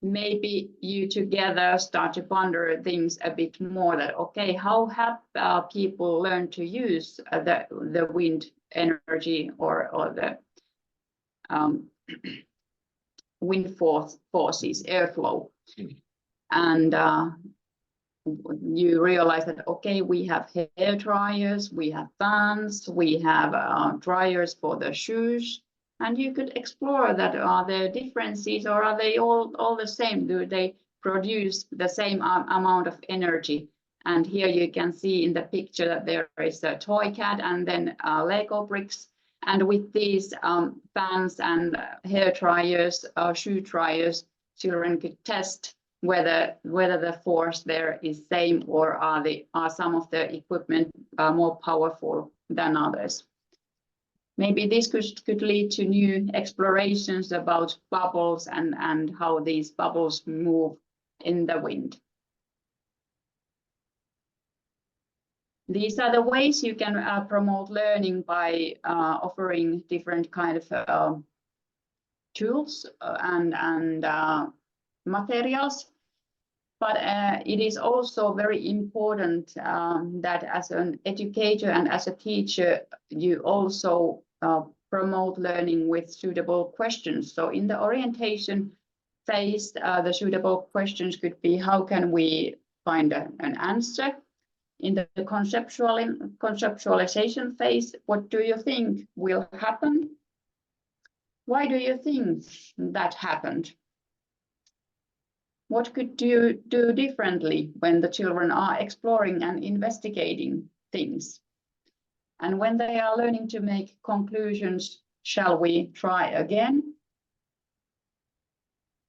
Maybe you together start to ponder things a bit more that, okay, how have people learned to use the wind energy or the wind forces, airflow. And you realize that, okay, we have hair dryers, we have fans, we have dryers for the shoes. And you could explore that, are there differences or are they all the same? Do they produce the same amount of energy? And here you can see in the picture that there is a toy cat and then Lego bricks. And with these fans and hair dryers, shoe dryers, children could test whether the force there is same or are some of the equipment more powerful than others. Maybe this could lead to new explorations about bubbles and how these bubbles move in the wind. These are the ways you can promote learning by offering different kind of tools and materials. But it is also very important that as an educator and as a teacher, you also promote learning with suitable questions. So in the orientation phase, the suitable questions could be, how can we find an answer? In the conceptualization phase, what do you think will happen? Why do you think that happened? What could you do differently when the children are exploring and investigating things? And when they are learning to make conclusions, shall we try again?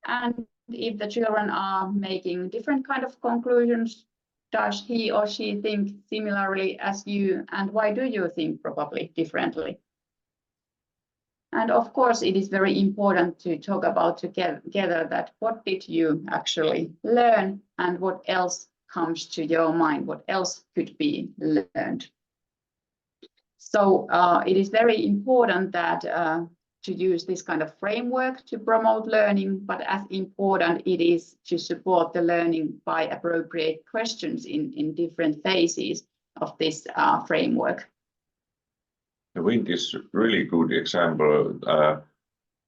And if the children are making different kind of conclusions, does he or she think similarly as you? And why do you think probably differently? And of course, it is very important to talk about together that what did you actually learn and what else comes to your mind, what else could be learned. So it is very important that to use this kind of framework to promote learning, but as important it is to support the learning by appropriate questions in different phases of this framework. The wind is a really good example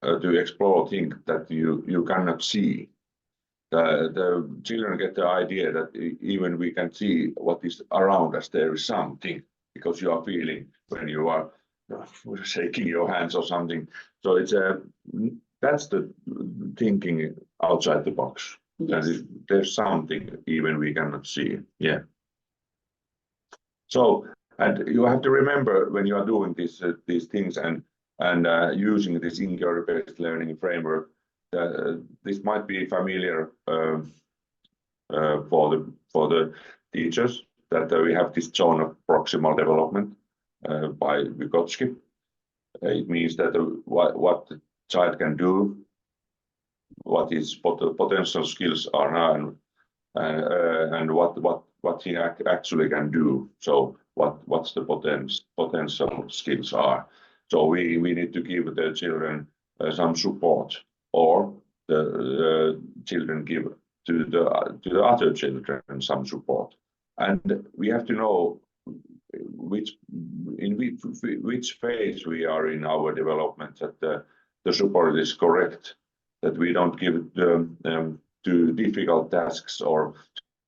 to explore things that you cannot see. The children get the idea that even we can see what is around us, there is something, because you are feeling when you are shaking your hands or something. So it's that's the thinking outside the box. Yes. There's something even we cannot see. Yeah. So, and you have to remember when you are doing these things and using this inquiry-based learning framework, this might be familiar for the teachers, that we have this zone of proximal development by Vygotsky. It means that what the child can do, what his potential skills are now, and what he actually can do. So what's the potential skills are. So we need to give the children some support, or the children give to the other children some support. And we have to know in which phase we are in our development, that the support is correct, that we don't give the too difficult tasks or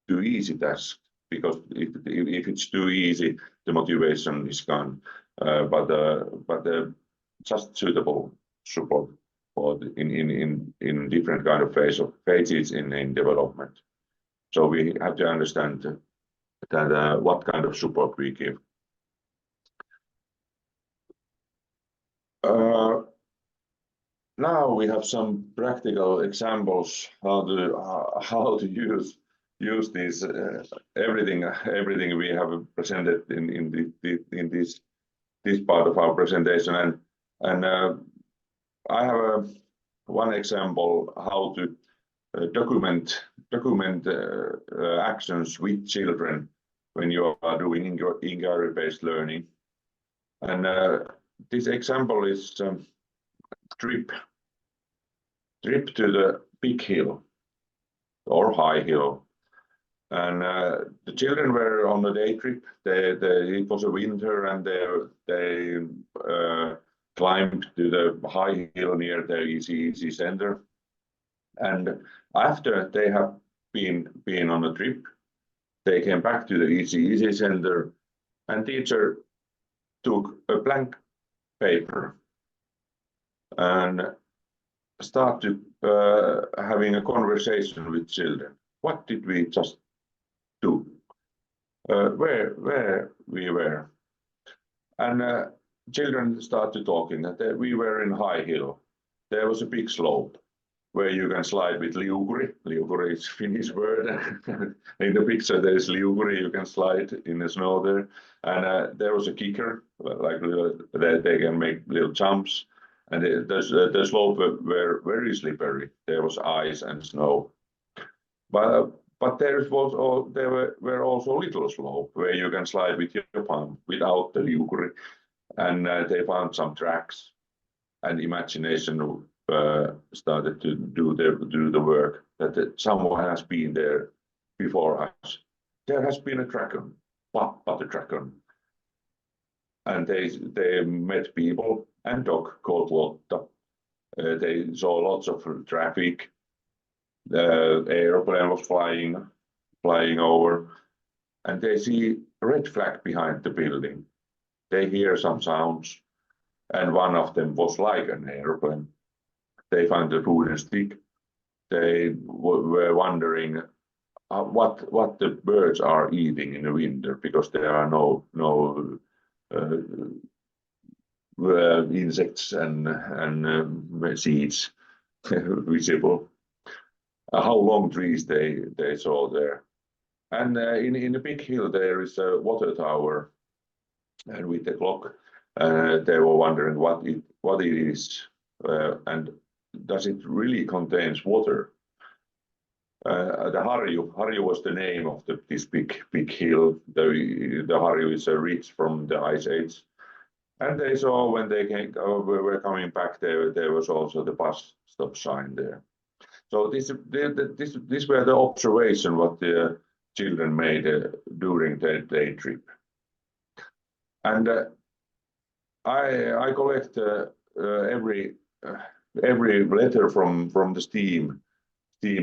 too easy tasks, because if it's too easy, the motivation is gone. But just suitable support for in different kind of phases in development. So we have to understand that what kind of support we give. Now we have some practical examples how to use this everything we have presented in this part of our presentation, and I have one example how to document actions with children when you are doing inquiry-based learning, and this example is trip to the big hill or high hill, and the children were on a day trip. It was a winter, and they climbed to the high hill near the ECEC center. And after they have been on a trip, they came back to the ECEC center, and teacher took a blank paper and started having a conversation with children. What did we just do? Where we were? And children started talking that we were in high hill. There was a big slope where you can slide with liukuri. Liukuri is Finnish word. In the picture there is liukuri, you can slide in the snow there. And there was a kicker, like they can make little jumps. And the slope were very slippery. There was ice and snow. But there were also little slope where you can slide with your palm without the liukuri. And they found some tracks, and imagination started to do the work that someone has been there before us. There has been a dragon, but a dragon. And they met people and dog called Lotta. They saw lots of traffic. The airplane was flying over, and they see a red flag behind the building. They hear some sounds, and one of them was like an airplane. They found a wooden stick. They were wondering what the birds are eating in the winter, because there are no insects and seeds visible. How long trees they saw there. And in the big hill there is a water tower, and with the clock they were wondering what it is, and does it really contains water? The Harju was the name of this big hill. The Harju is a ridge from the Ice Age, and they saw when they were coming back there was also the bus stop sign there. So this were the observation what the children made during their day trip. And I collect every letter from the STEAM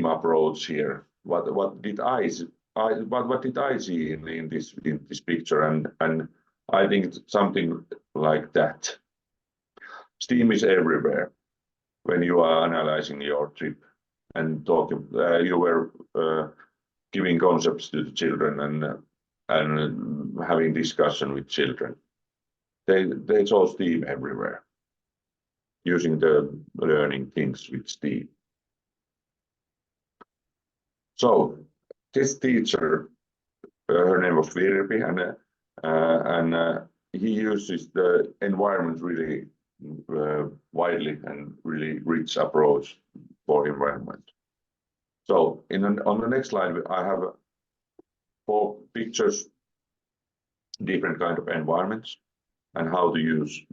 approach here. What did I see in this picture? And I think something like that. STEAM is everywhere when you are analyzing your trip and talking. You were giving concepts to the children and having discussion with children. They saw STEAM everywhere, using the learning things with STEAM. So this teacher, her name was Virpi, and he uses the environment really widely and really rich approach for environment. So on the next slide, I have 4 pictures, different kind of environments, and how to use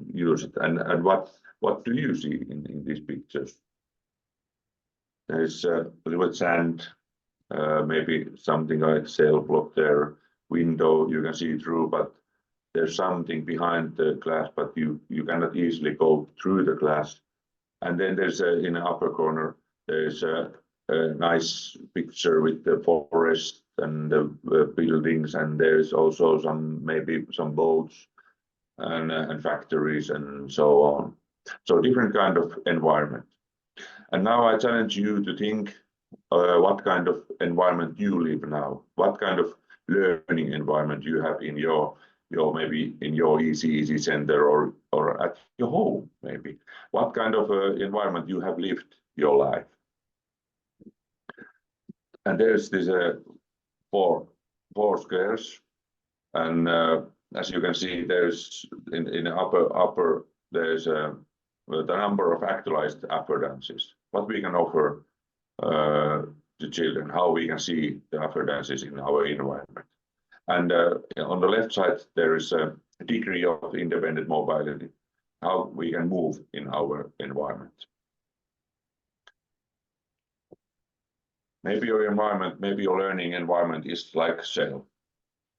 it, and what do you see in these pictures? There's a little sand, maybe something like cell block there, window you can see through, but there's something behind the glass, but you cannot easily go through the glass. And then there's in the upper corner, there's a nice picture with the forest and the buildings, and there's also maybe some boats and factories and so on. So different kind of environment. And now I challenge you to think what kind of environment you live now, what kind of learning environment you have in your maybe in your easy center or at your home, maybe. What kind of environment you have lived your life. And there's this four squares, and as you can see, there's in the upper there's the number of actualized affordances. What we can offer to children, how we can see the affordances in our environment. And on the left side, there is a degree of independent mobility, how we can move in our environment. Maybe your environment, maybe your learning environment is like cell.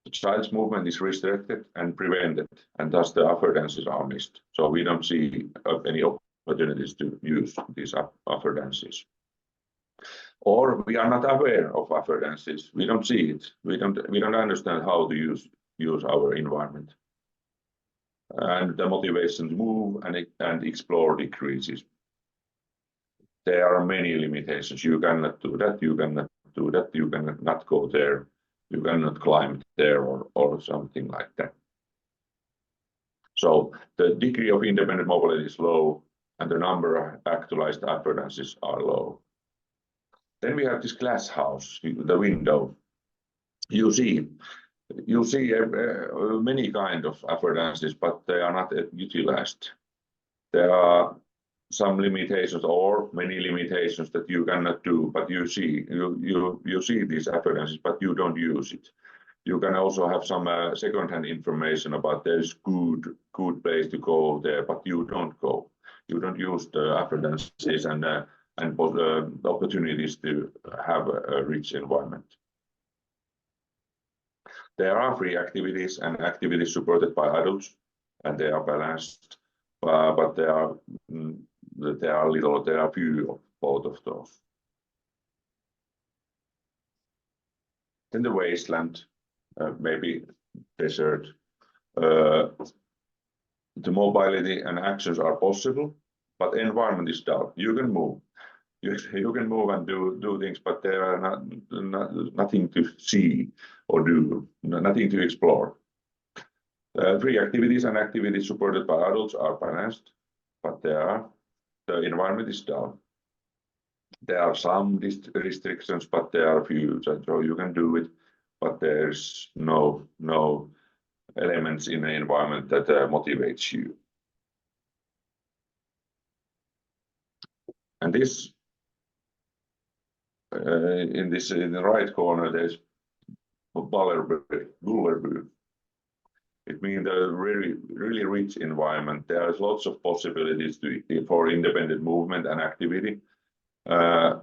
The child's movement is restricted and prevented, and thus the affordances are missed. So we don't see any opportunities to use these affordances. Or we are not aware of affordances. We don't see it. We don't understand how to use our environment. And the motivation to move and explore decreases. There are many limitations. You cannot do that, you cannot do that, you cannot go there, you cannot climb there or something like that. So the degree of independent mobility is low and the number of actualized affordances are low. Then we have this glass house, the window. You see many kind of affordances, but they are not utilized. There are some limitations or many limitations that you cannot do, but you see these affordances, but you don't use it. You can also have some second-hand information about there's good place to go there, but you don't go. You don't use the affordances and opportunities to have a rich environment. There are free activities and activities supported by adults, and they are balanced, but there are few of both of those. Then the wasteland, maybe desert. The mobility and actions are possible, but the environment is dull. You can move. You can move and do things, but there are nothing to see or do, nothing to explore. Free activities and activities supported by adults are balanced, but the environment is dull. There are some restrictions, but there are few, so you can do it, but there's no elements in the environment that motivates you. And this in the right corner, there's Bullerby. It means a really rich environment. There's lots of possibilities for independent movement and activity, and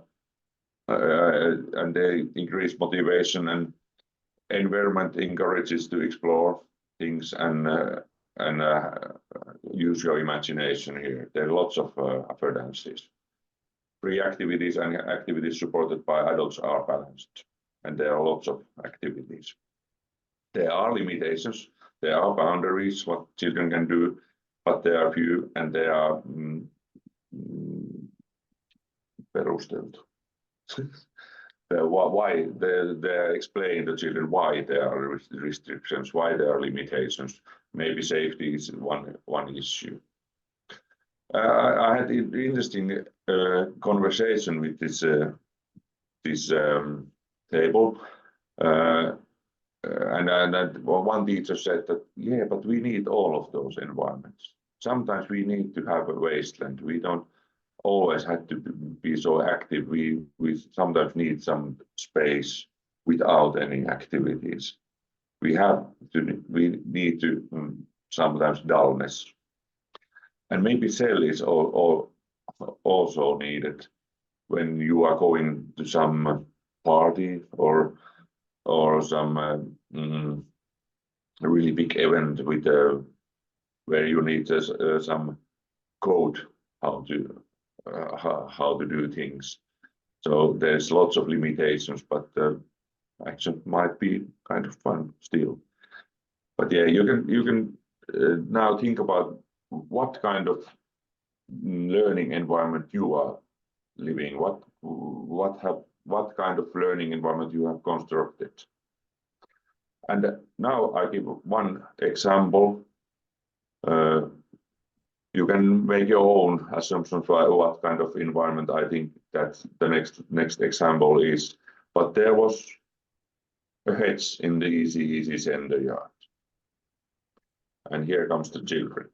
they increase motivation, and environment encourages to explore things and use your imagination here. There are lots of affordances. Free activities and activities supported by adults are balanced, and there are lots of activities. There are limitations, there are boundaries what children can do, but there are few, and they are perusteltu. Why they explain to children why there are restrictions, why there are limitations. Maybe safety is one issue. I had an interesting conversation with this table, and one teacher said that, yeah, but we need all of those environments. Sometimes we need to have a wasteland. We don't always have to be so active. We sometimes need some space without any activities. We need to sometimes dullness. And maybe cell is also needed when you are going to some party or some really big event with where you need some code how to do things. So there's lots of limitations, but action might be kind of fun still. But yeah, you can now think about what kind of learning environment you are living, what kind of learning environment you have constructed. And now I give one example. You can make your own assumptions for what kind of environment I think that the next example is. But there was a hedge in the easy center yard. And here comes the children.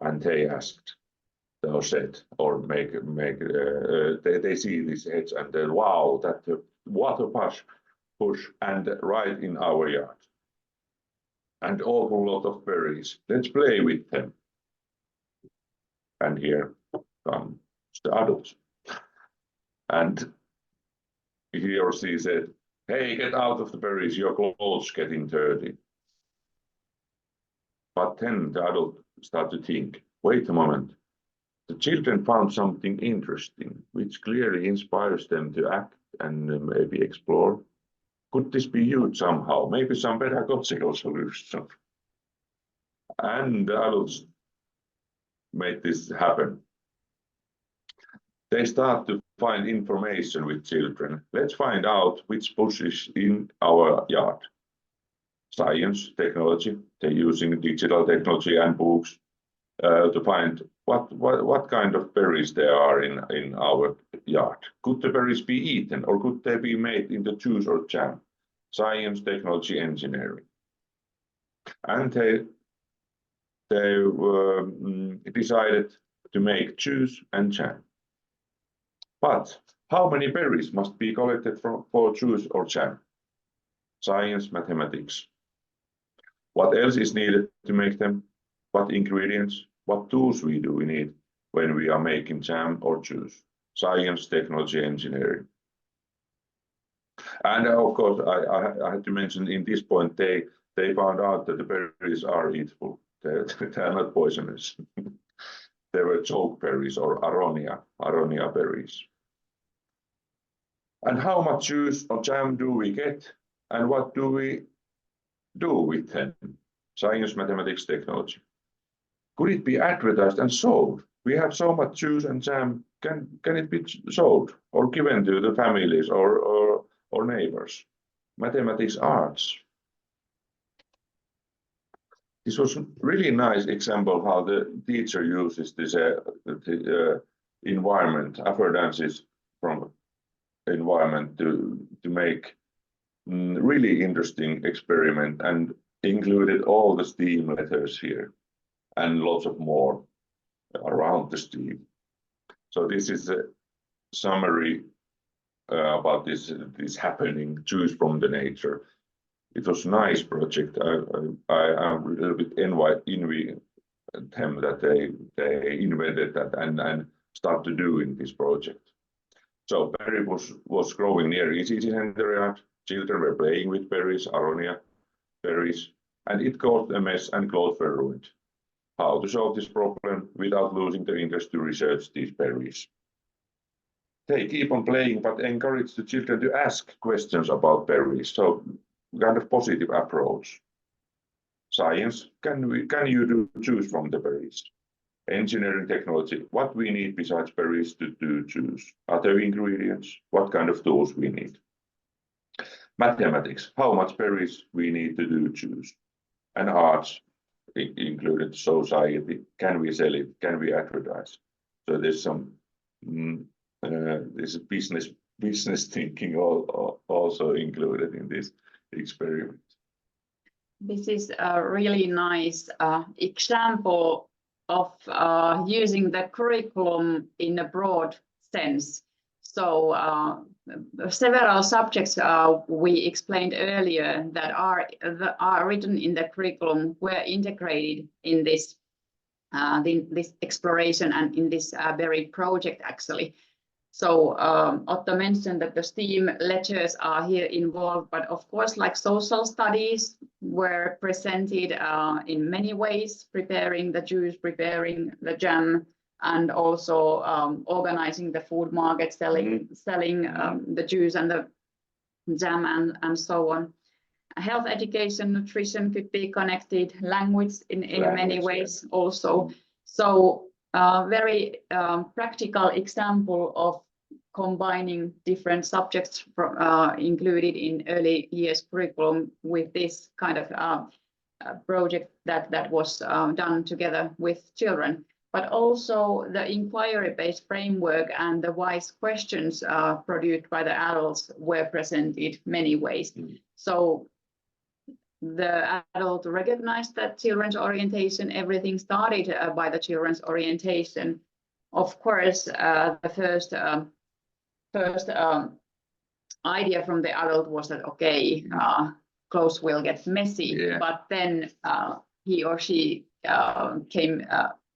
And they asked, or said, or they see this hedge and then, wow, that water push and right in our yard. And awful lot of berries. Let's play with them. And here comes the adults. And he or she said, hey, get out of the berries, your clothes getting dirty. But then the adult started to think, wait a moment. The children found something interesting, which clearly inspires them to act and maybe explore. Could this be used somehow? Maybe some pedagogical solution. And the adults made this happen. They start to find information with children. Let's find out which bush is in our yard. Science, technology, they're using digital technology and books to find what kind of berries there are in our yard. Could the berries be eaten or could they be made into juice or jam? Science, technology, engineering. And they decided to make juice and jam. But how many berries must be collected for juice or jam? Science, mathematics. What else is needed to make them? What ingredients? What tools we need when we are making jam or juice? Science, technology, engineering. And of course, I had to mention in this point, they found out that the berries are eatable. They are not poisonous. They were choke berries or aronia berries. And how much juice or jam do we get? And what do we do with them? Science, mathematics, technology. Could it be advertised and sold? We have so much juice and jam. Can it be sold or given to the families or neighbors? Mathematics, arts. This was a really nice example how the teacher uses this environment, affordances from environment to make really interesting experiment and included all the STEAM letters here and lots of more around the STEAM. So this is a summary about this happening, choose from the nature. It was a nice project. I am a little bit envy them that they invented that and start to doing this project. So berry was growing near easy center yard. Children were playing with berries, aronia berries, and it caused a mess and clothes were ruined. How to solve this problem without losing the interest to research these berries? They keep on playing, but encourage the children to ask questions about berries. So kind of positive approach. Science, can you choose from the berries? Engineering, technology, what we need besides berries to do juice? Other ingredients, what kind of tools we need? Mathematics, how much berries we need to do juice? And arts, included society, can we sell it? Can we advertise? So there's some this business thinking also included in this experiment. This is a really nice example of using the curriculum in a broad sense. So several subjects we explained earlier that are written in the curriculum were integrated in this exploration and in this very project actually. So Otto mentioned that the STEAM lectures are here involved, but of course, like social studies were presented in many ways, preparing the juice, preparing the jam, and also organizing the food market, selling the juice and the jam and so on. Health education, nutrition could be connected, language in many ways also. So very practical example of combining different subjects included in early years curriculum with this kind of project that was done together with children. But also the inquiry-based framework and the wise questions produced by the adults were presented many ways. So the adult recognized that children's orientation, everything started by the children's orientation. Of course, the first idea from the adult was that, okay, clothes will get messy, but then he or she came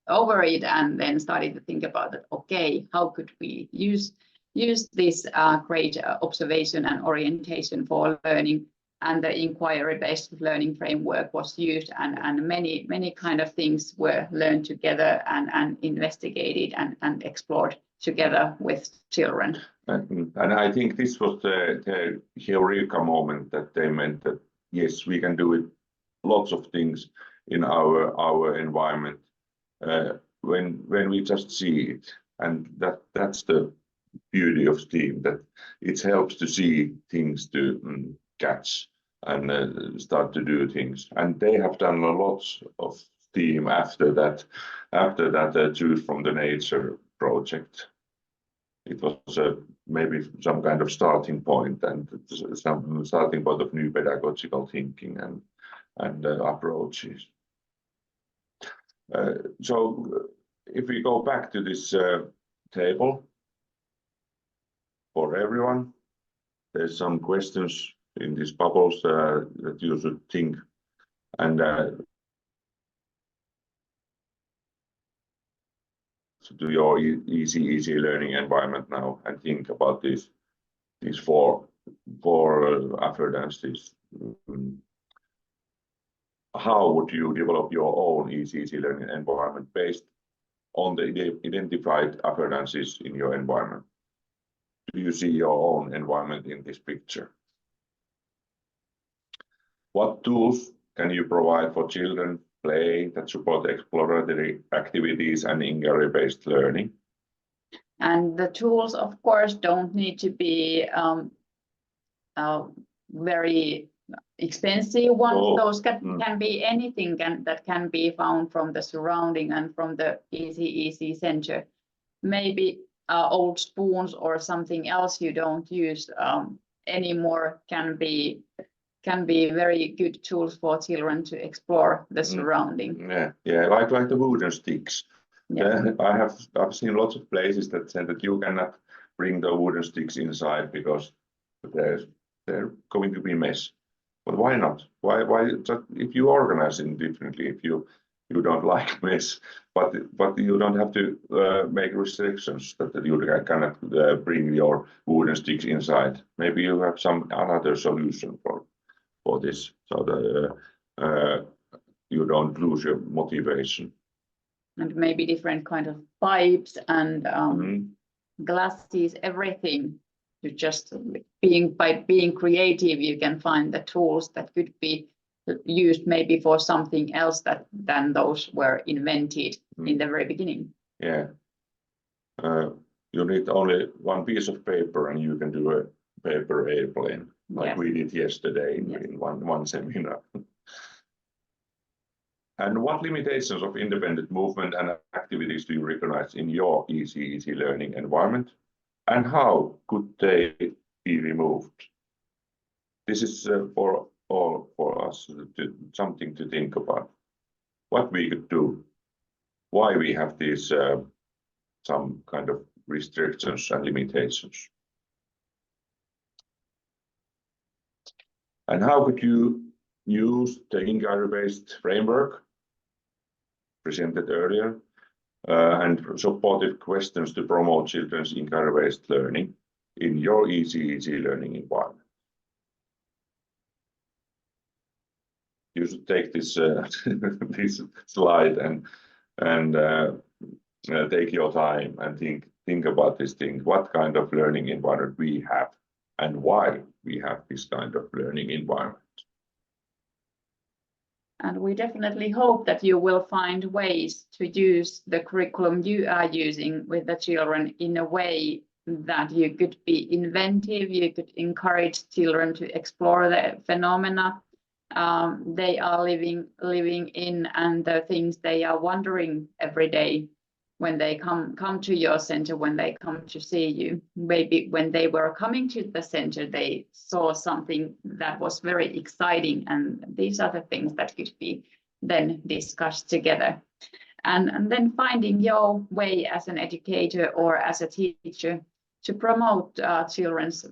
over it and then started to think about that, okay, how could we use this great observation and orientation for learning, and the inquiry-based learning framework was used, and many kind of things were learned together and investigated and explored together with children. And I think this was the eureka moment that they meant that, yes, we can do it, lots of things in our environment when we just see it. And that's the beauty of STEAM, that it helps to see things to catch and start to do things. And they have done a lot of STEAM after that Choose from the Nature project. It was maybe some kind of starting point, and some starting point of new pedagogical thinking and approaches. So if we go back to this table for everyone, there's some questions in these bubbles that you should think and to do your easy learning environment now, and think about these four affordances. How would you develop your own easy learning environment based on the identified affordances in your environment? Do you see your own environment in this picture? What tools can you provide for children play that support exploratory activities and inquiry-based learning? And the tools, of course, don't need to be very expensive ones. Those can be anything that can be found from the surrounding and from the easy center. Maybe old spoons or something else you don't use anymore can be very good tools for children to explore the surrounding. Yeah, like the wooden sticks. Yeah. I've seen lots of places that say that you cannot bring the wooden sticks inside because they're going to be mess. But why not? Why just if you organize it differently, if you don't like mess, but you don't have to make restrictions that you cannot bring your wooden sticks inside. Maybe you have some another solution for this, so that you don't lose your motivation. And maybe different kind of pipes and glasses, everything. To just by being creative, you can find the tools that could be used maybe for something else than those were invented in the very beginning. Yeah. You need only one piece of paper and you can do a paper airplane, like we did yesterday in one seminar. And what limitations of independent movement and activities do you recognize in your easy learning environment? And how could they be removed? This is for us something to think about. What we could do, why we have these some kind of restrictions and limitations. And how could you use the inquiry-based framework presented earlier and supportive questions to promote children's inquiry-based learning in your easy learning environment? You should take this this slide and take your time and think about this thing. What kind of learning environment we have and why we have this kind of learning environment. And we definitely hope that you will find ways to use the curriculum you are using with the children in a way that you could be inventive, you could encourage children to explore the phenomena they are living in and the things they are wondering every day when they come to your center, when they come to see you. Maybe when they were coming to the center, they saw something that was very exciting, and these are the things that could be then discussed together. And then finding your way as an educator or as a teacher to promote children's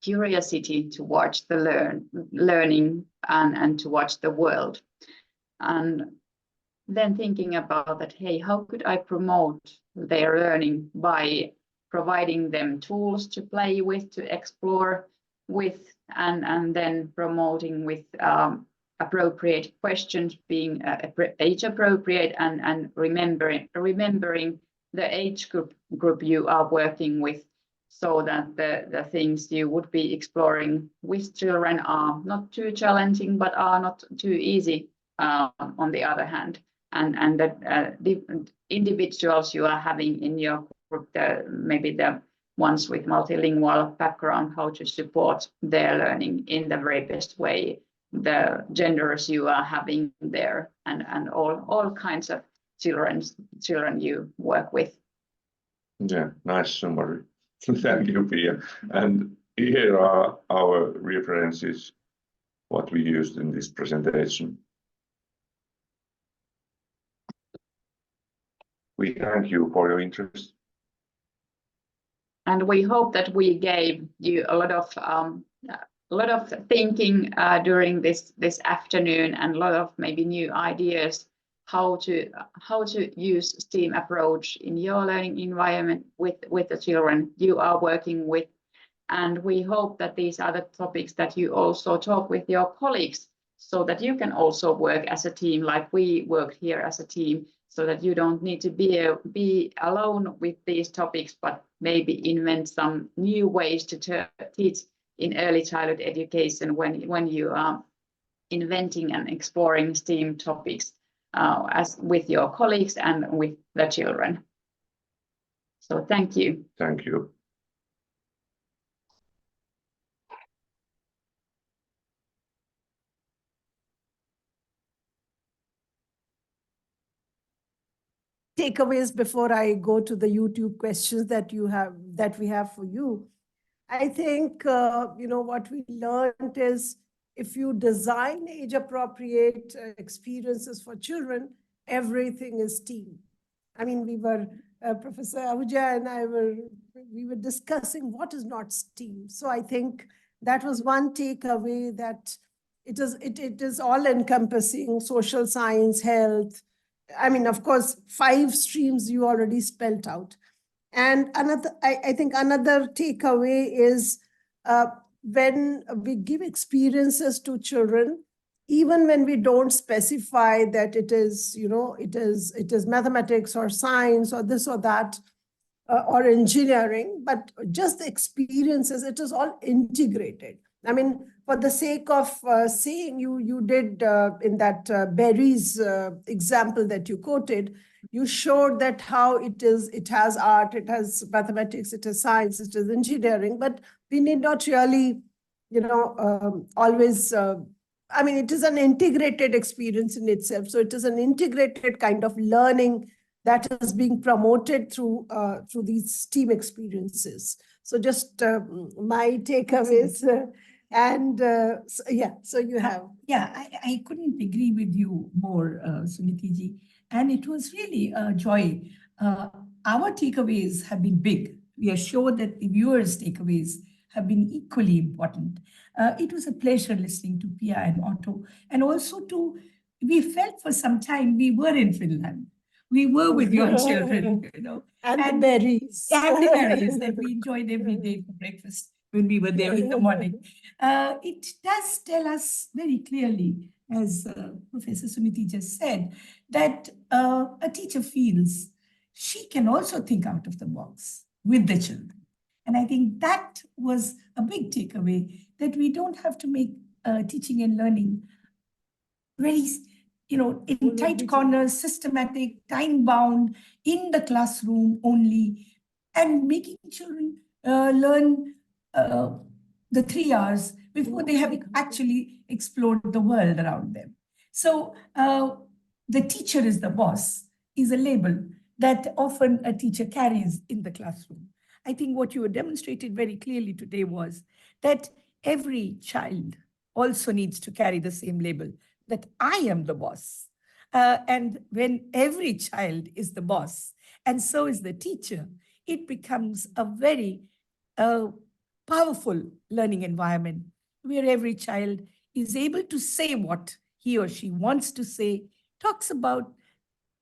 curiosity towards the learning and towards the world. And then thinking about that, hey, how could I promote their learning by providing them tools to play with, to explore with, and then promoting with appropriate questions, being age appropriate, and remembering the age group you are working with, so that the things you would be exploring with children are not too challenging, but are not too easy on the other hand. And the different individuals you are having in your group, maybe the ones with multilingual background, how to support their learning in the very best way, the genders you are having there, and all kinds of children you work with. Yeah, nice summary. Thank you, Piia. And here are our references, what we used in this presentation. We thank you for your interest. And we hope that we gave you a lot of thinking during this afternoon, and a lot of maybe new ideas how to use STEAM approach in your learning environment with the children you are working with. And we hope that these are the topics that you also talk with your colleagues, so that you can also work as a team like we work here as a team, so that you don't need to be alone with these topics, but maybe invent some new ways to teach in early childhood education when you are inventing and exploring STEAM topics as with your colleagues and with the children. So thank you. Thank you. Takeaways before I go to the YouTube questions that we have for you. I think what we learned is, if you design age-appropriate experiences for children, everything is STEAM. I mean, Professor Ahuja and I were discussing what is not STEAM. So I think that was one takeaway, that it is all encompassing: social science, health. I mean, of course, 5 streams you already spelled out. And I think another takeaway is when we give experiences to children, even when we don't specify that it is mathematics or science or this or that or engineering, but just the experiences, it is all integrated. I mean, for the sake of saying, you did in that berries example that you quoted, you showed that how it has art, it has mathematics, it has science, it is engineering, but we need not really, always, I mean, it is an integrated experience in itself. So it is an integrated kind of learning that is being promoted through these STEAM experiences. So just my takeaways. So you have. I couldn't agree with you more, Suniti. And it was really a joy. Our takeaways have been big. We are sure that the viewers' takeaways have been equally important. It was a pleasure listening to Piia and Otto. And also we felt for some time we were in Finland. We were with your children, And the berries. And the berries that we enjoyed every day for breakfast when we were there in the morning. It does tell us very clearly, as Professor Suniti just said, that a teacher feels she can also think out of the box with the children. And I think that was a big takeaway, that we don't have to make teaching and learning very, in tight corners, systematic, time-bound, in the classroom only, and making children learn the 3 hours before they have actually explored the world around them. So the teacher is the boss is a label that often a teacher carries in the classroom. I think what you demonstrated very clearly today was that every child also needs to carry the same label, that I am the boss. And when every child is the boss, and so is the teacher, it becomes a very powerful learning environment where every child is able to say what he or she wants to say, talks about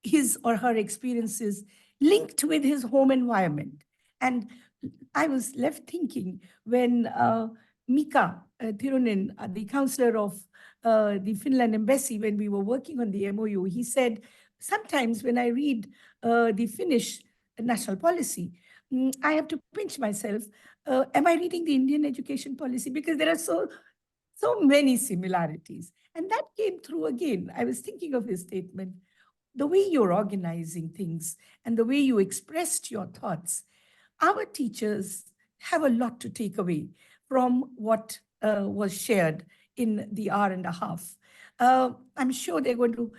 his or her experiences linked with his home environment. And I was left thinking when Mika Thirunen, the counselor of the Finland embassy, when we were working on the MOU, he said, sometimes when I read the Finnish national policy, I have to pinch myself. Am I reading the Indian education policy? Because there are so many similarities. And that came through again. I was thinking of his statement, the way you're organizing things and the way you expressed your thoughts. Our teachers have a lot to take away from what was shared in the hour and a half. I'm sure they're going to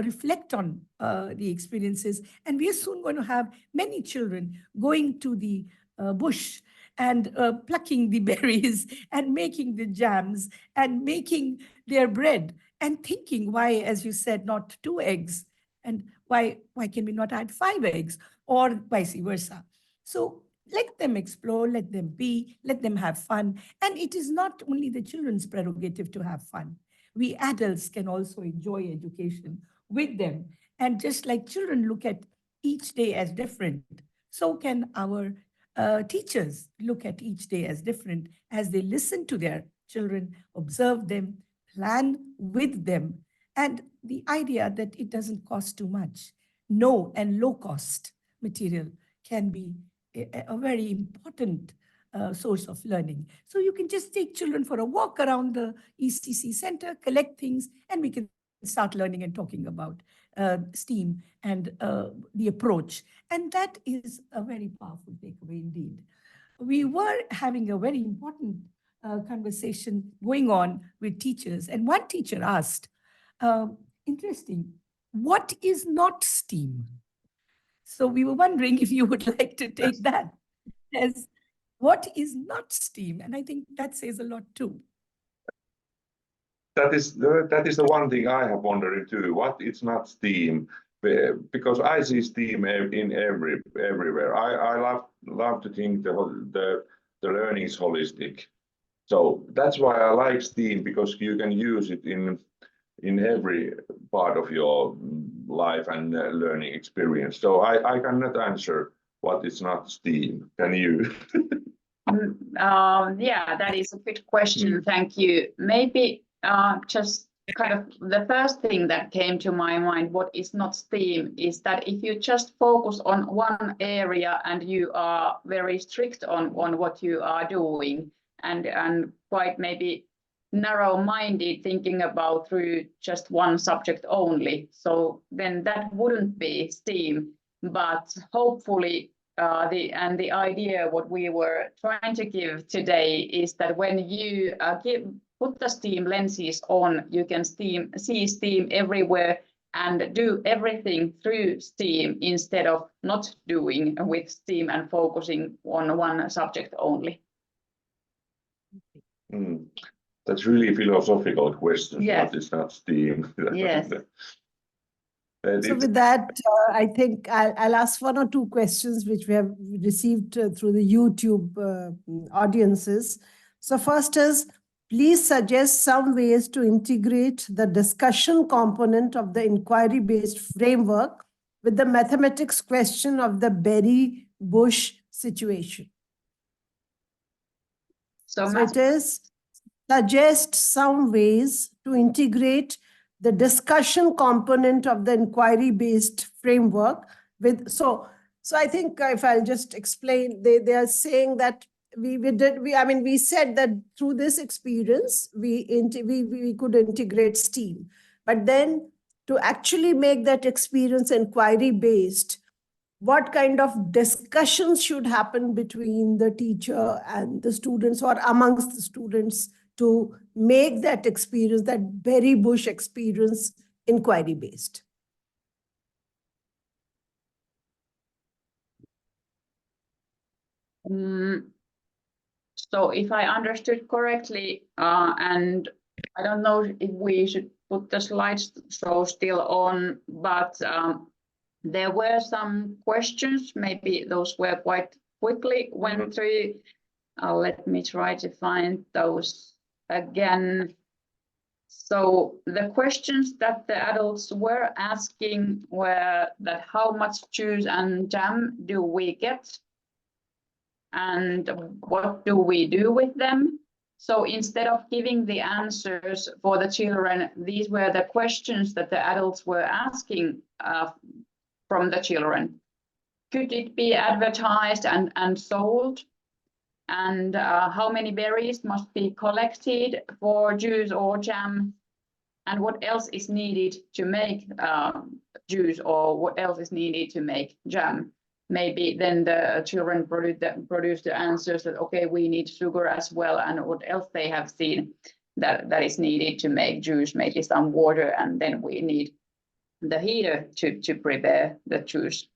reflect on the experiences, and we are soon going to have many children going to the bush and plucking the berries and making the jams and making their bread and thinking why, as you said, not 2 eggs, and why can we not add 5 eggs, or vice versa. So let them explore, let them be, let them have fun. And it is not only the children's prerogative to have fun. We adults can also enjoy education with them. And just like children look at each day as different, so can our teachers look at each day as different as they listen to their children, observe them, plan with them. And the idea that it doesn't cost too much. No and low cost material can be a very important source of learning. So you can just take children for a walk around the ECC center, collect things, and we can start learning and talking about STEAM and the approach. And that is a very powerful takeaway indeed. We were having a very important conversation going on with teachers. And one teacher asked, interesting, what is not STEAM? So we were wondering if you would like to take that as what is not STEAM, and I think that says a lot too. That is the one thing I have wondered too. What is not STEAM? Because I see STEAM in everywhere. I love to think the learning is holistic. So that's why I like STEAM, because you can use it in every part of your life and learning experience. So I cannot answer what is not STEAM. Can you? Yeah, that is a good question. Thank you. Maybe just kind of the first thing that came to my mind, what is not STEAM, is that if you just focus on one area and you are very strict on what you are doing and quite maybe narrow-minded, thinking about through just one subject only, so then that wouldn't be STEAM. But hopefully the idea what we were trying to give today is that when you put the STEAM lenses on, you can see STEAM everywhere and do everything through STEAM instead of not doing with STEAM and focusing on one subject only. That's really philosophical question. Yes. What is not STEAM? Yes. So with that, I think I'll ask 1 or 2 questions which we have received through the YouTube audiences. So first is, please suggest some ways to integrate the discussion component of the inquiry-based framework with the mathematics question of the berry-bush situation. So it is, suggest some ways to integrate the discussion component of the inquiry-based framework with, so So I think if I'll just explain, they are saying that we said that through this experience, we could integrate STEAM, but then to actually make that experience inquiry based, what kind of discussions should happen between the teacher and the students or amongst the students to make that experience, that berry bush experience, inquiry based. So if I understood correctly, and I don't know if we should put the slideshow still on, but there were some questions, maybe those were quite quickly went through. Let me try to find those again. So the questions that the adults were asking were that how much juice and jam do we get? And what do we do with them? So instead of giving the answers for the children, these were the questions that the adults were asking from the children. Could it be advertised and sold? And how many berries must be collected for juice or jam? And what else is needed to make juice, or what else is needed to make jam? Maybe then the children produce the answers that, okay, we need sugar as well, and what else they have seen that is needed to make juice, maybe some water, and then we need the heater to prepare the juice.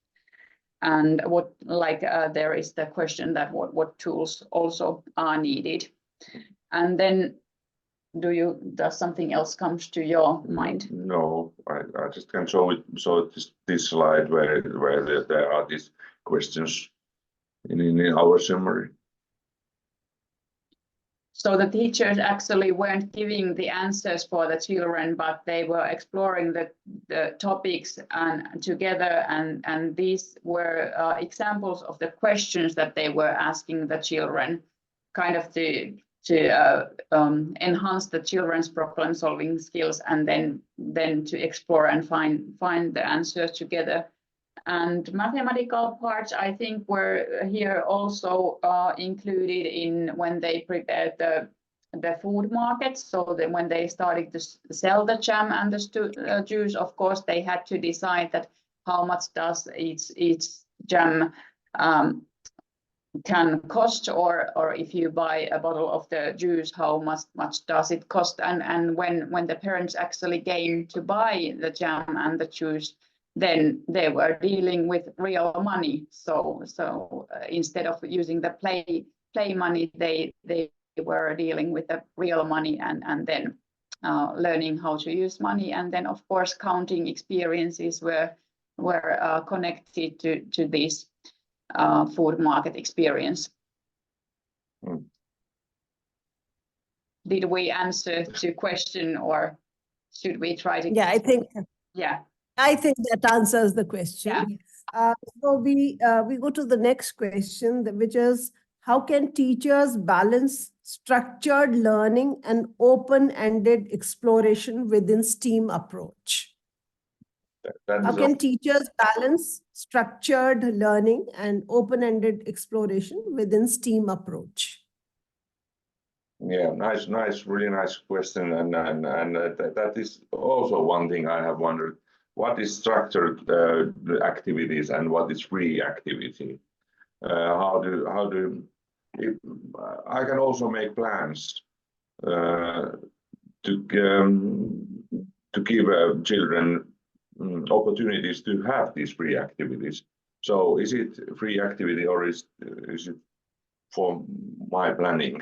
And what, like there is the question that what tools also are needed. And then does something else comes to your mind? No, I just can show this slide where there are these questions in our summary. So the teachers actually weren't giving the answers for the children, but they were exploring the topics and together, and these were examples of the questions that they were asking the children, kind of to enhance the children's problem solving skills, and then to explore and find the answers together. And mathematical parts, I think, were here also included in when they prepared the food markets. So then when they started to sell the jam and the juice, of course, they had to decide that how much does each jam can cost, or if you buy a bottle of the juice, how much does it cost? And when the parents actually came to buy the jam and the juice, then they were dealing with real money. So instead of using the play money, they were dealing with the real money, and then learning how to use money. And then of course counting experiences were connected to this food market experience. Did we answer to question, or should we try to? Yeah, I think. Yeah. I think that answers the question. Yeah. So we go to the next question, which is, how can teachers balance structured learning and open-ended exploration within STEAM approach? How can teachers balance structured learning and open-ended exploration within STEAM approach? Yeah, nice, really nice question, and that is also one thing I have wondered. What is structured activities and what is free activity? How do I can also make plans to give children opportunities to have these free activities. So is it free activity, or is it for my planning?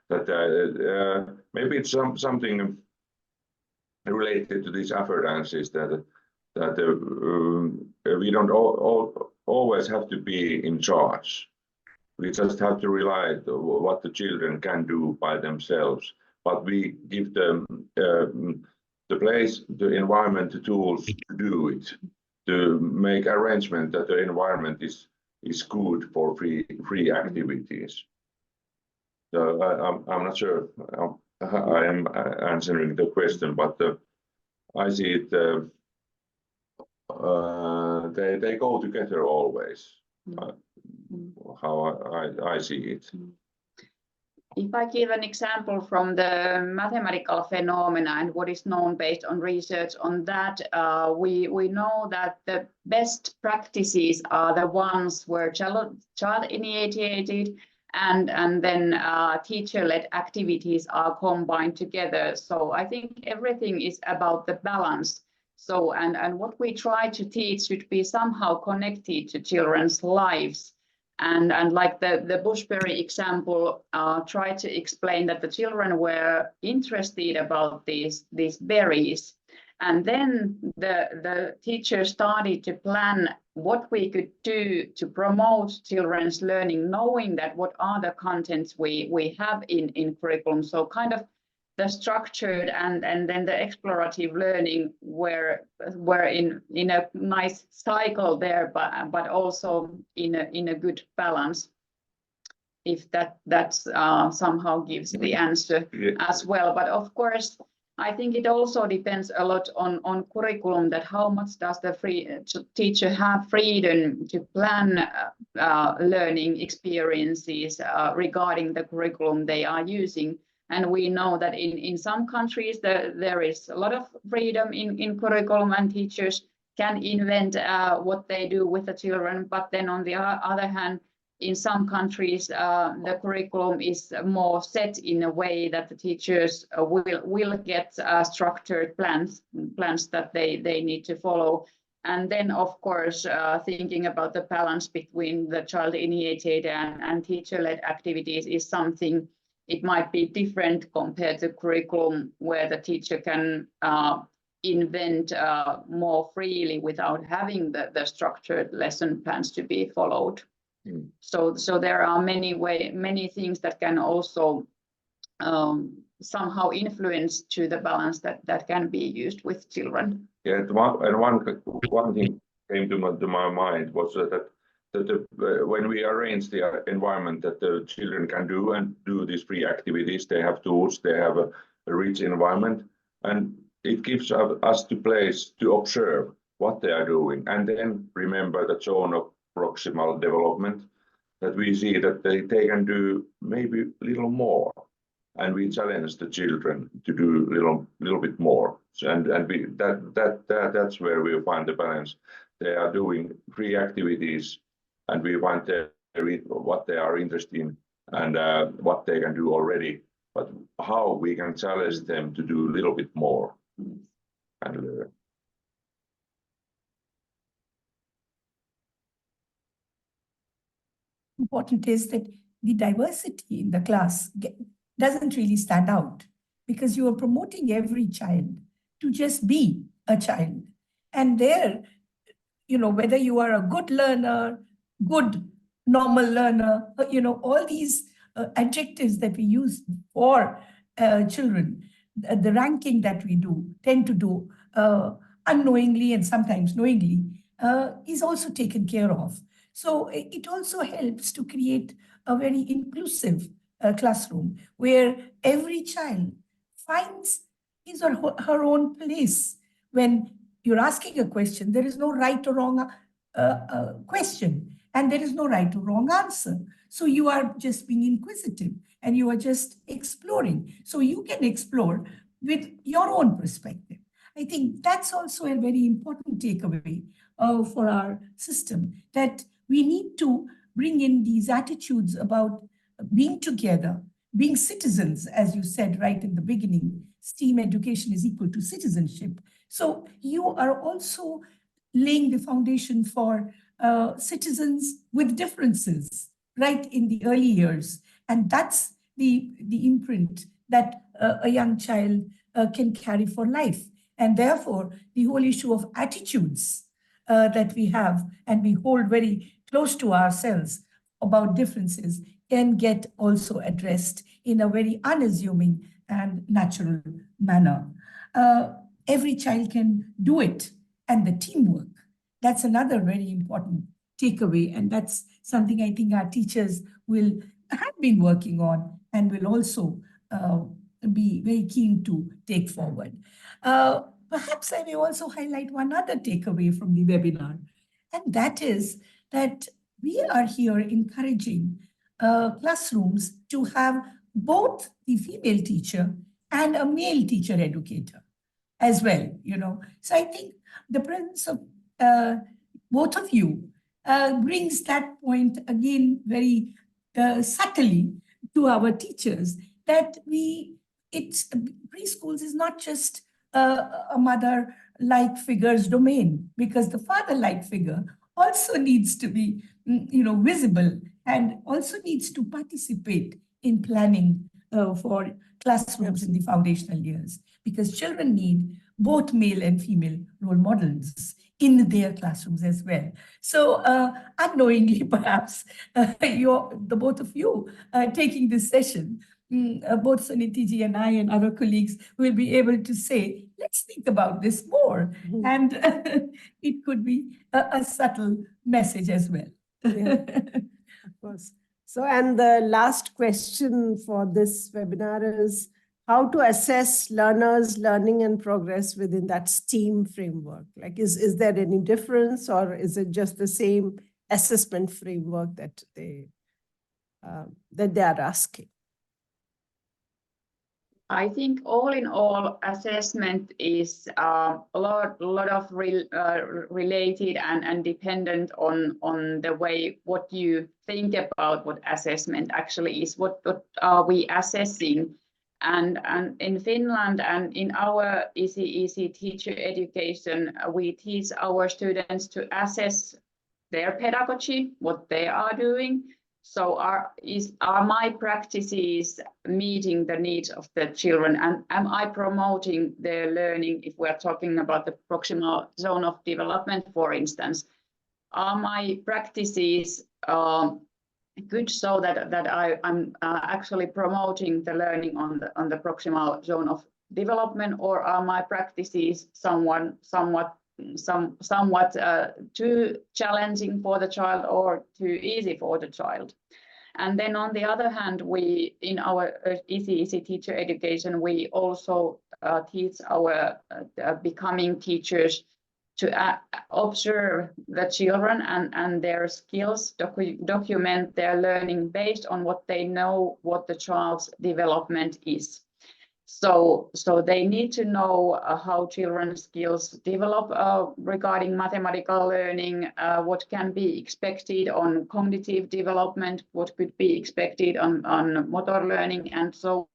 That maybe it's something related to these affordances that we don't always have to be in charge. We just have to rely on what the children can do by themselves, but we give them the place, the environment, the tools to do it, to make arrangement that the environment is good for free activities. So I'm not sure I am answering the question, but I see it. They go together always. how I see it. If I give an example from the mathematical phenomena and what is known based on research on that, we know that the best practices are the ones where child initiated and then teacher-led activities are combined together. So I think everything is about the balance. So and what we try to teach should be somehow connected to children's lives. And like the bushberry example, tried to explain that the children were interested about these berries. And then the teacher started to plan what we could do to promote children's learning, knowing that what are the contents we have in curriculum. So kind of the structured and then the explorative learning were in a nice cycle there, but also in a good balance. If that somehow gives the answer as well. But of course, I think it also depends a lot on curriculum, that how much does the teacher have freedom to plan learning experiences regarding the curriculum they are using. And we know that in some countries there is a lot of freedom in curriculum and teachers can invent what they do with the children. But then on the other hand, in some countries, the curriculum is more set in a way that the teachers will get structured plans that they need to follow. And then, of course, thinking about the balance between the child-initiated and teacher-led activities is something. It might be different compared to curriculum where the teacher can invent more freely without having the structured lesson plans to be followed. So there are many things that can also somehow influence to the balance that can be used with children. Yeah, one thing came to my mind was that when we arrange the environment that the children can do these free activities, they have tools, they have a rich environment, and it gives us the place to observe what they are doing, and then remember the zone of proximal development, that we see that they can do maybe a little more, and we challenge the children to do a little bit more. So, and that's where we find the balance. They are doing free activities, and we find what they are interested in and what they can do already, but how we can challenge them to do a little bit more and learn. Important is that the diversity in the class doesn't really stand out, because you are promoting every child to just be a child. And there, whether you are a good learner, good normal learner, all these adjectives that we use for children, the ranking that we tend to do unknowingly and sometimes knowingly, is also taken care of. So it also helps to create a very inclusive classroom where every child finds his or her own place. When you're asking a question, there is no right or wrong question, and there is no right or wrong answer. So you are just being inquisitive and you are just exploring. So you can explore with your own perspective. I think that's also a very important takeaway for our system, that we need to bring in these attitudes about being together, being citizens, as you said right in the beginning. STEAM education is equal to citizenship. So you are also laying the foundation for citizens with differences right in the early years. And that's the imprint that a young child can carry for life. And therefore, the whole issue of attitudes that we have and we hold very close to ourselves about differences can get also addressed in a very unassuming and natural manner. Every child can do it, and the teamwork, that's another very important takeaway, and that's something I think our teachers have been working on and will also be very keen to take forward. Perhaps I may also highlight one other takeaway from the webinar, and that is that we are here encouraging classrooms to have both the female teacher and a male teacher educator as well, you know. So I think the presence of both of you brings that point again very subtly to our teachers, that preschools is not just a mother-like figure's domain, because the father-like figure also needs to be, you know, visible and also needs to participate in planning for classrooms in the foundational years, because children need both male and female role models in their classrooms as well. So unknowingly, perhaps, the both of you taking this session, both Suniti ji and I and other colleagues will be able to say, let's think about this more. And it could be a subtle message as well. Yeah, of course. So, and the last question for this webinar is how to assess learners' learning and progress within that STEAM framework. Like, is there any difference, or is it just the same assessment framework that they are asking? I think all in all, assessment is a lot of related and dependent on the way what you think about what assessment actually is. What are we assessing? And in Finland and in our ECEC teacher education, we teach our students to assess their pedagogy, what they are doing. So are my practices meeting the needs of the children, and am I promoting their learning? If we're talking about the proximal zone of development, for instance, are my practices good, so that I'm actually promoting the learning on the proximal zone of development, or are my practices somewhat too challenging for the child or too easy for the child? And then on the other hand, we in our ECEC teacher education, we also teach our becoming teachers to observe the children and their skills, document their learning based on what they know, what the child's development is. So they need to know how children's skills develop regarding mathematical learning, what can be expected on cognitive development, what could be expected on motor learning, and so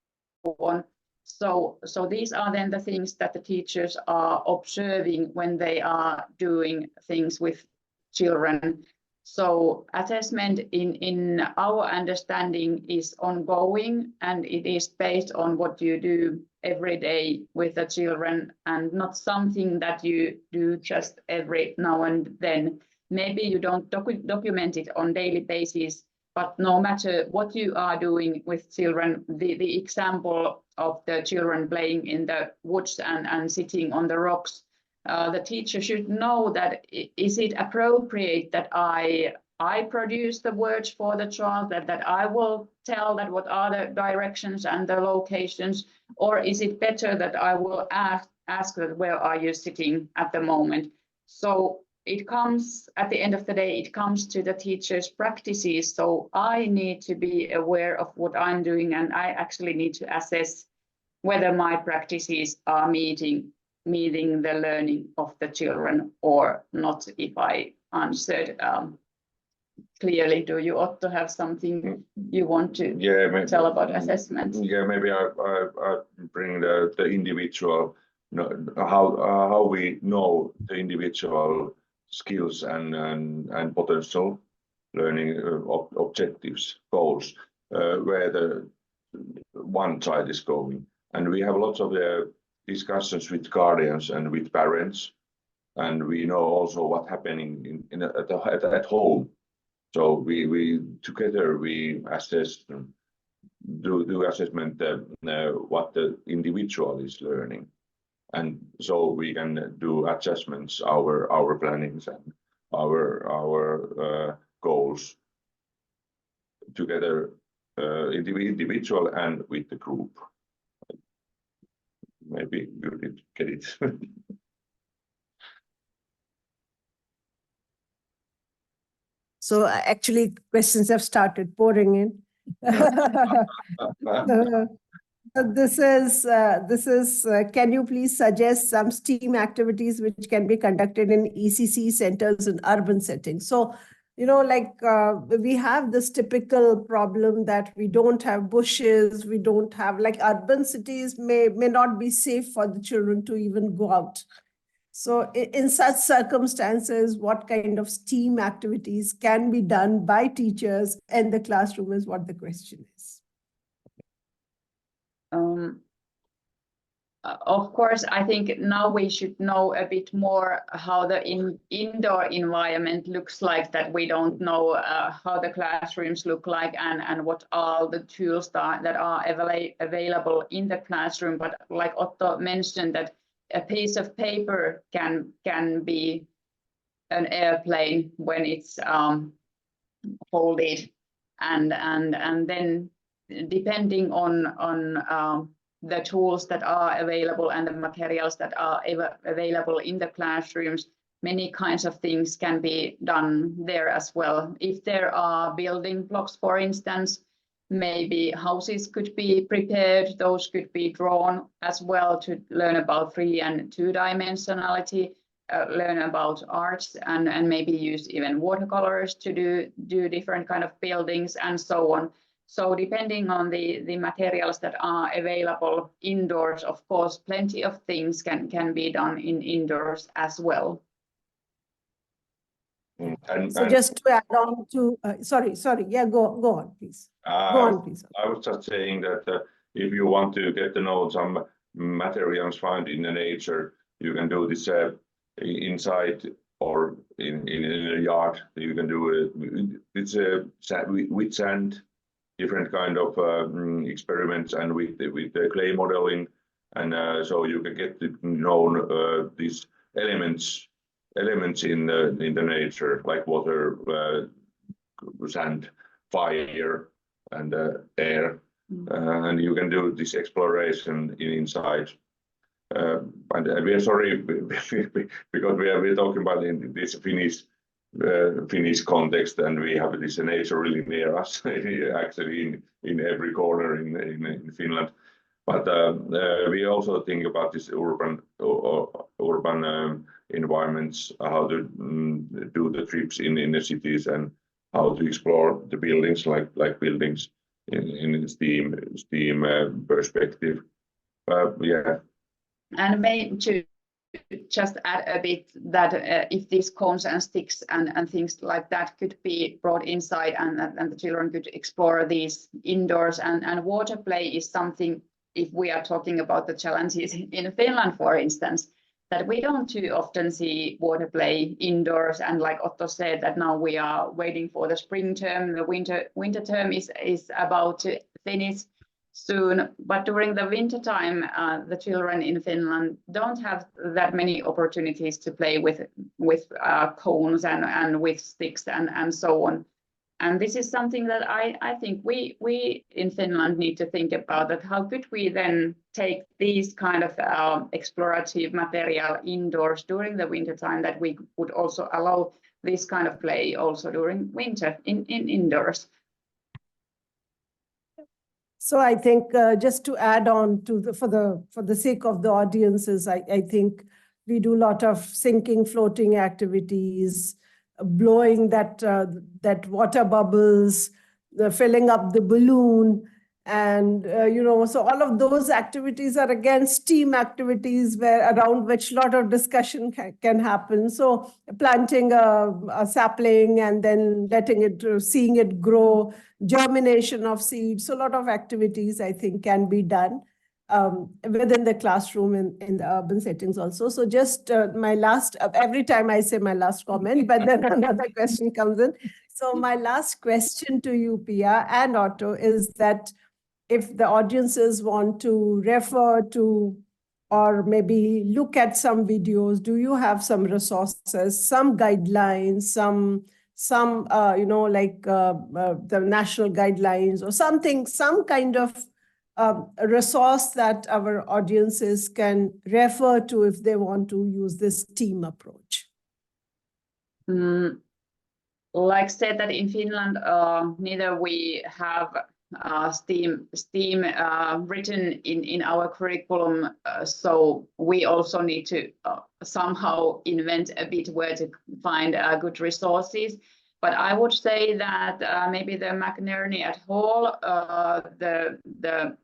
on. So these are then the things that the teachers are observing when they are doing things with children. So assessment in our understanding is ongoing, and it is based on what you do every day with the children, and not something that you do just every now and then. Maybe you don't document it on daily basis, but no matter what you are doing with children, the example of the children playing in the woods and sitting on the rocks, the teacher should know that is it appropriate that I produce the words for the child, that I will tell that what are the directions and the locations, or is it better that I will ask that where are you sitting at the moment? So it comes, at the end of the day, it comes to the teacher's practices. So I need to be aware of what I'm doing, and I actually need to assess whether my practices are meeting the learning of the children or not. If I answered clearly, do you, Otto, have something you want to tell about assessment? Yeah, maybe I bring the individual, how we know the individual skills and potential learning objectives, goals, where the one child is going. And we have lots of discussions with guardians and with parents, and we know also what's happening at home. So we together we assess, do assessment what the individual is learning, and so we can do adjustments our plannings and our goals together, individual and with the group. Maybe you did get it. So actually questions have started pouring in. This is, can you please suggest some STEAM activities which can be conducted in ECC centers in urban settings? So, we have this typical problem that we don't have bushes, we don't have, like, urban cities may not be safe for the children to even go out. So in such circumstances, what kind of STEAM activities can be done by teachers in the classroom is what the question is. Of course, I think now we should know a bit more how the indoor environment looks like, that we don't know how the classrooms look like and what are the tools that are available in the classroom. But like Otto mentioned, that a piece of paper can be an airplane when it's folded, and then depending on the tools that are available and the materials that are available in the classrooms, many kinds of things can be done there as well. If there are building blocks, for instance, maybe houses could be prepared, those could be drawn as well to learn about 3- and 2-dimensionality, learn about arts, and maybe use even watercolors to do different kind of buildings and so on. So depending on the materials that are available indoors, of course, plenty of things can be done indoors as well. So just to add on to, sorry, yeah, go on, please. Go on, please. I was just saying that if you want to get to know some materials found in the nature, you can do this inside or in a yard. You can do it with sand, different kind of experiments, and with the clay modeling, and so you can get to know these elements in the nature, like water, sand, fire, and air, and you can do this exploration inside. And we are sorry because we're talking about in this Finnish context, and we have this nature really near us, actually in every corner in Finland. But we also think about this urban environments, how to do the trips in the cities, and how to explore the buildings, like buildings in STEAM perspective. Yeah. And maybe to just add a bit that if these cones and sticks and things like that could be brought inside, and the children could explore these indoors, and water play is something, if we are talking about the challenges in Finland, for instance, that we don't too often see water play indoors. And like Otto said, that now we are waiting for the spring term, the winter term is about to finish soon, but during the winter time, the children in Finland don't have that many opportunities to play with cones and with sticks and so on. And this is something that I think we in Finland need to think about, that how could we then take these kind of explorative material indoors during the winter time, that we would also allow this kind of play also during winter indoors. So I think just to add on to for the sake of the audiences, I think we do a lot of sinking, floating activities, blowing that water bubbles, filling up the balloon, and so all of those activities are again STEAM activities around which a lot of discussion can happen. So planting a sapling and then seeing it grow, germination of seeds. So a lot of activities I think can be done within the classroom in the urban settings also. So just my last, every time I say my last comment, but then another question comes in. So my last question to you, Piia and Otto, is that if the audiences want to refer to or maybe look at some videos, do you have some resources, some guidelines, some the national guidelines or something, some kind of a resource that our audiences can refer to if they want to use this STEAM approach? like said that in Finland, neither we have STEAM written in our curriculum, so we also need to somehow invent a bit where to find good resources. But I would say that maybe the McNerney at Hall, the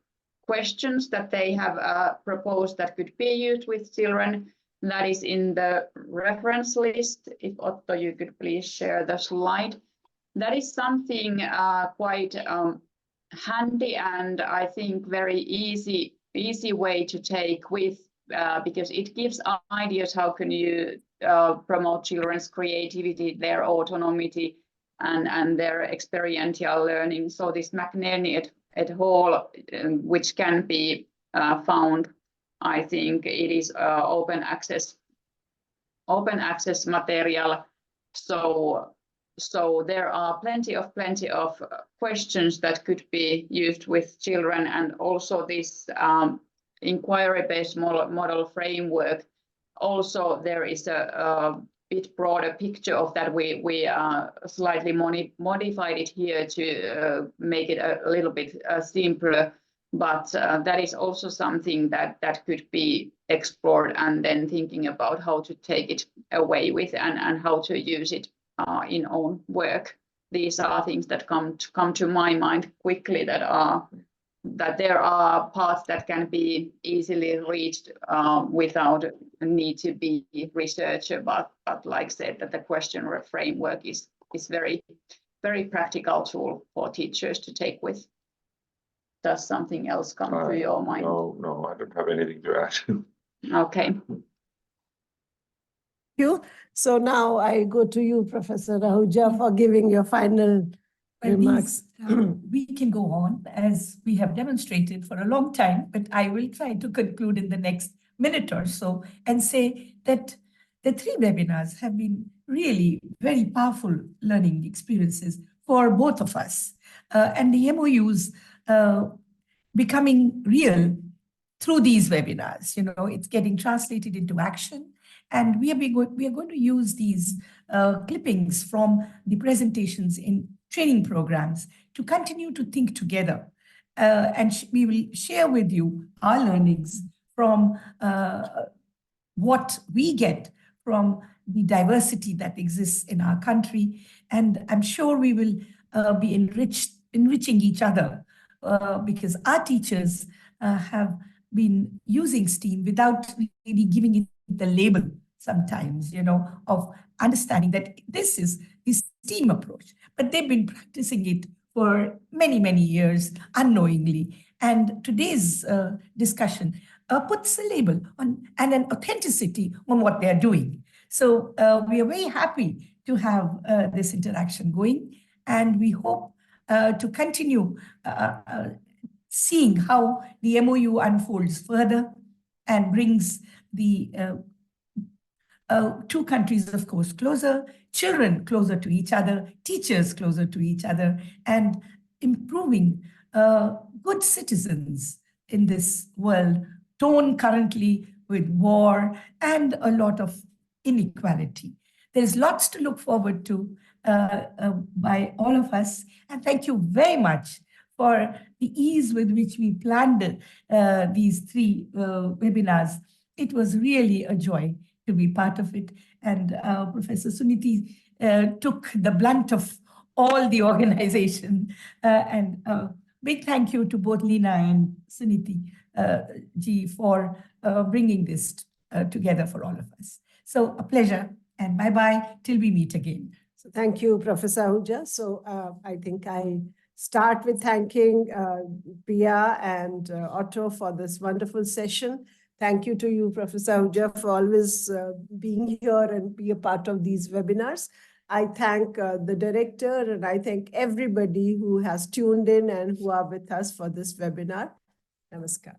questions that they have proposed that could be used with children, that is in the reference list. If Otto, you could please share the slide. That is something quite handy and I think very easy way to take with, because it gives ideas how can you promote children's creativity, their autonomy, and their experiential learning. So this McNerney at Hall, which can be found, I think it is open access material. So there are plenty of questions that could be used with children, and also this inquiry-based model framework. Also, there is a bit broader picture of that. We slightly modified it here to make it a little bit simpler, but that is also something that could be explored, and then thinking about how to take it away with and how to use it in own work. These are things that come to my mind quickly, that there are paths that can be easily reached without a need to be researcher, but like I said, that the question framework is very, very practical tool for teachers to take with. Does something else come to your mind? No, I don't have anything to add. Okay. Thank you. So now I go to you, Professor Ahuja, for giving your final remarks. We can go on as we have demonstrated for a long time, but I will try to conclude in the next minute or so and say that the 3 webinars have been really very powerful learning experiences for both of us. And the MOUs becoming real through these webinars. You know, it's getting translated into action. And we are going to use these clippings from the presentations in training programs to continue to think together. And we will share with you our learnings from what we get from the diversity that exists in our country. And I'm sure we will be enriching each other because our teachers have been using STEAM without really giving it the label sometimes, you know, of understanding that this is the STEAM approach, but they've been practicing it for many, many years unknowingly. And today's discussion puts a label on and an authenticity on what they're doing. So we are very happy to have this interaction going, and we hope to continue seeing how the MOU unfolds further and brings the 2 countries, of course, closer, children closer to each other, teachers closer to each other, and improving good citizens in this world, torn currently with war and a lot of inequality. There's lots to look forward to by all of us. And thank you very much for the ease with which we planned these 3 webinars. It was really a joy to be part of it. And Professor Suniti took the blunt of all the organization. And big thank you to both Leena and Suniti ji for bringing this together for all of us. So a pleasure, and bye-bye till we meet again. So thank you, Professor Ahuja. So I think I start with thanking Piia and Otto for this wonderful session. Thank you to you, Professor Ahuja, for always being here and be a part of these webinars. I thank the director, and I thank everybody who has tuned in and who are with us for this webinar. Namaskar.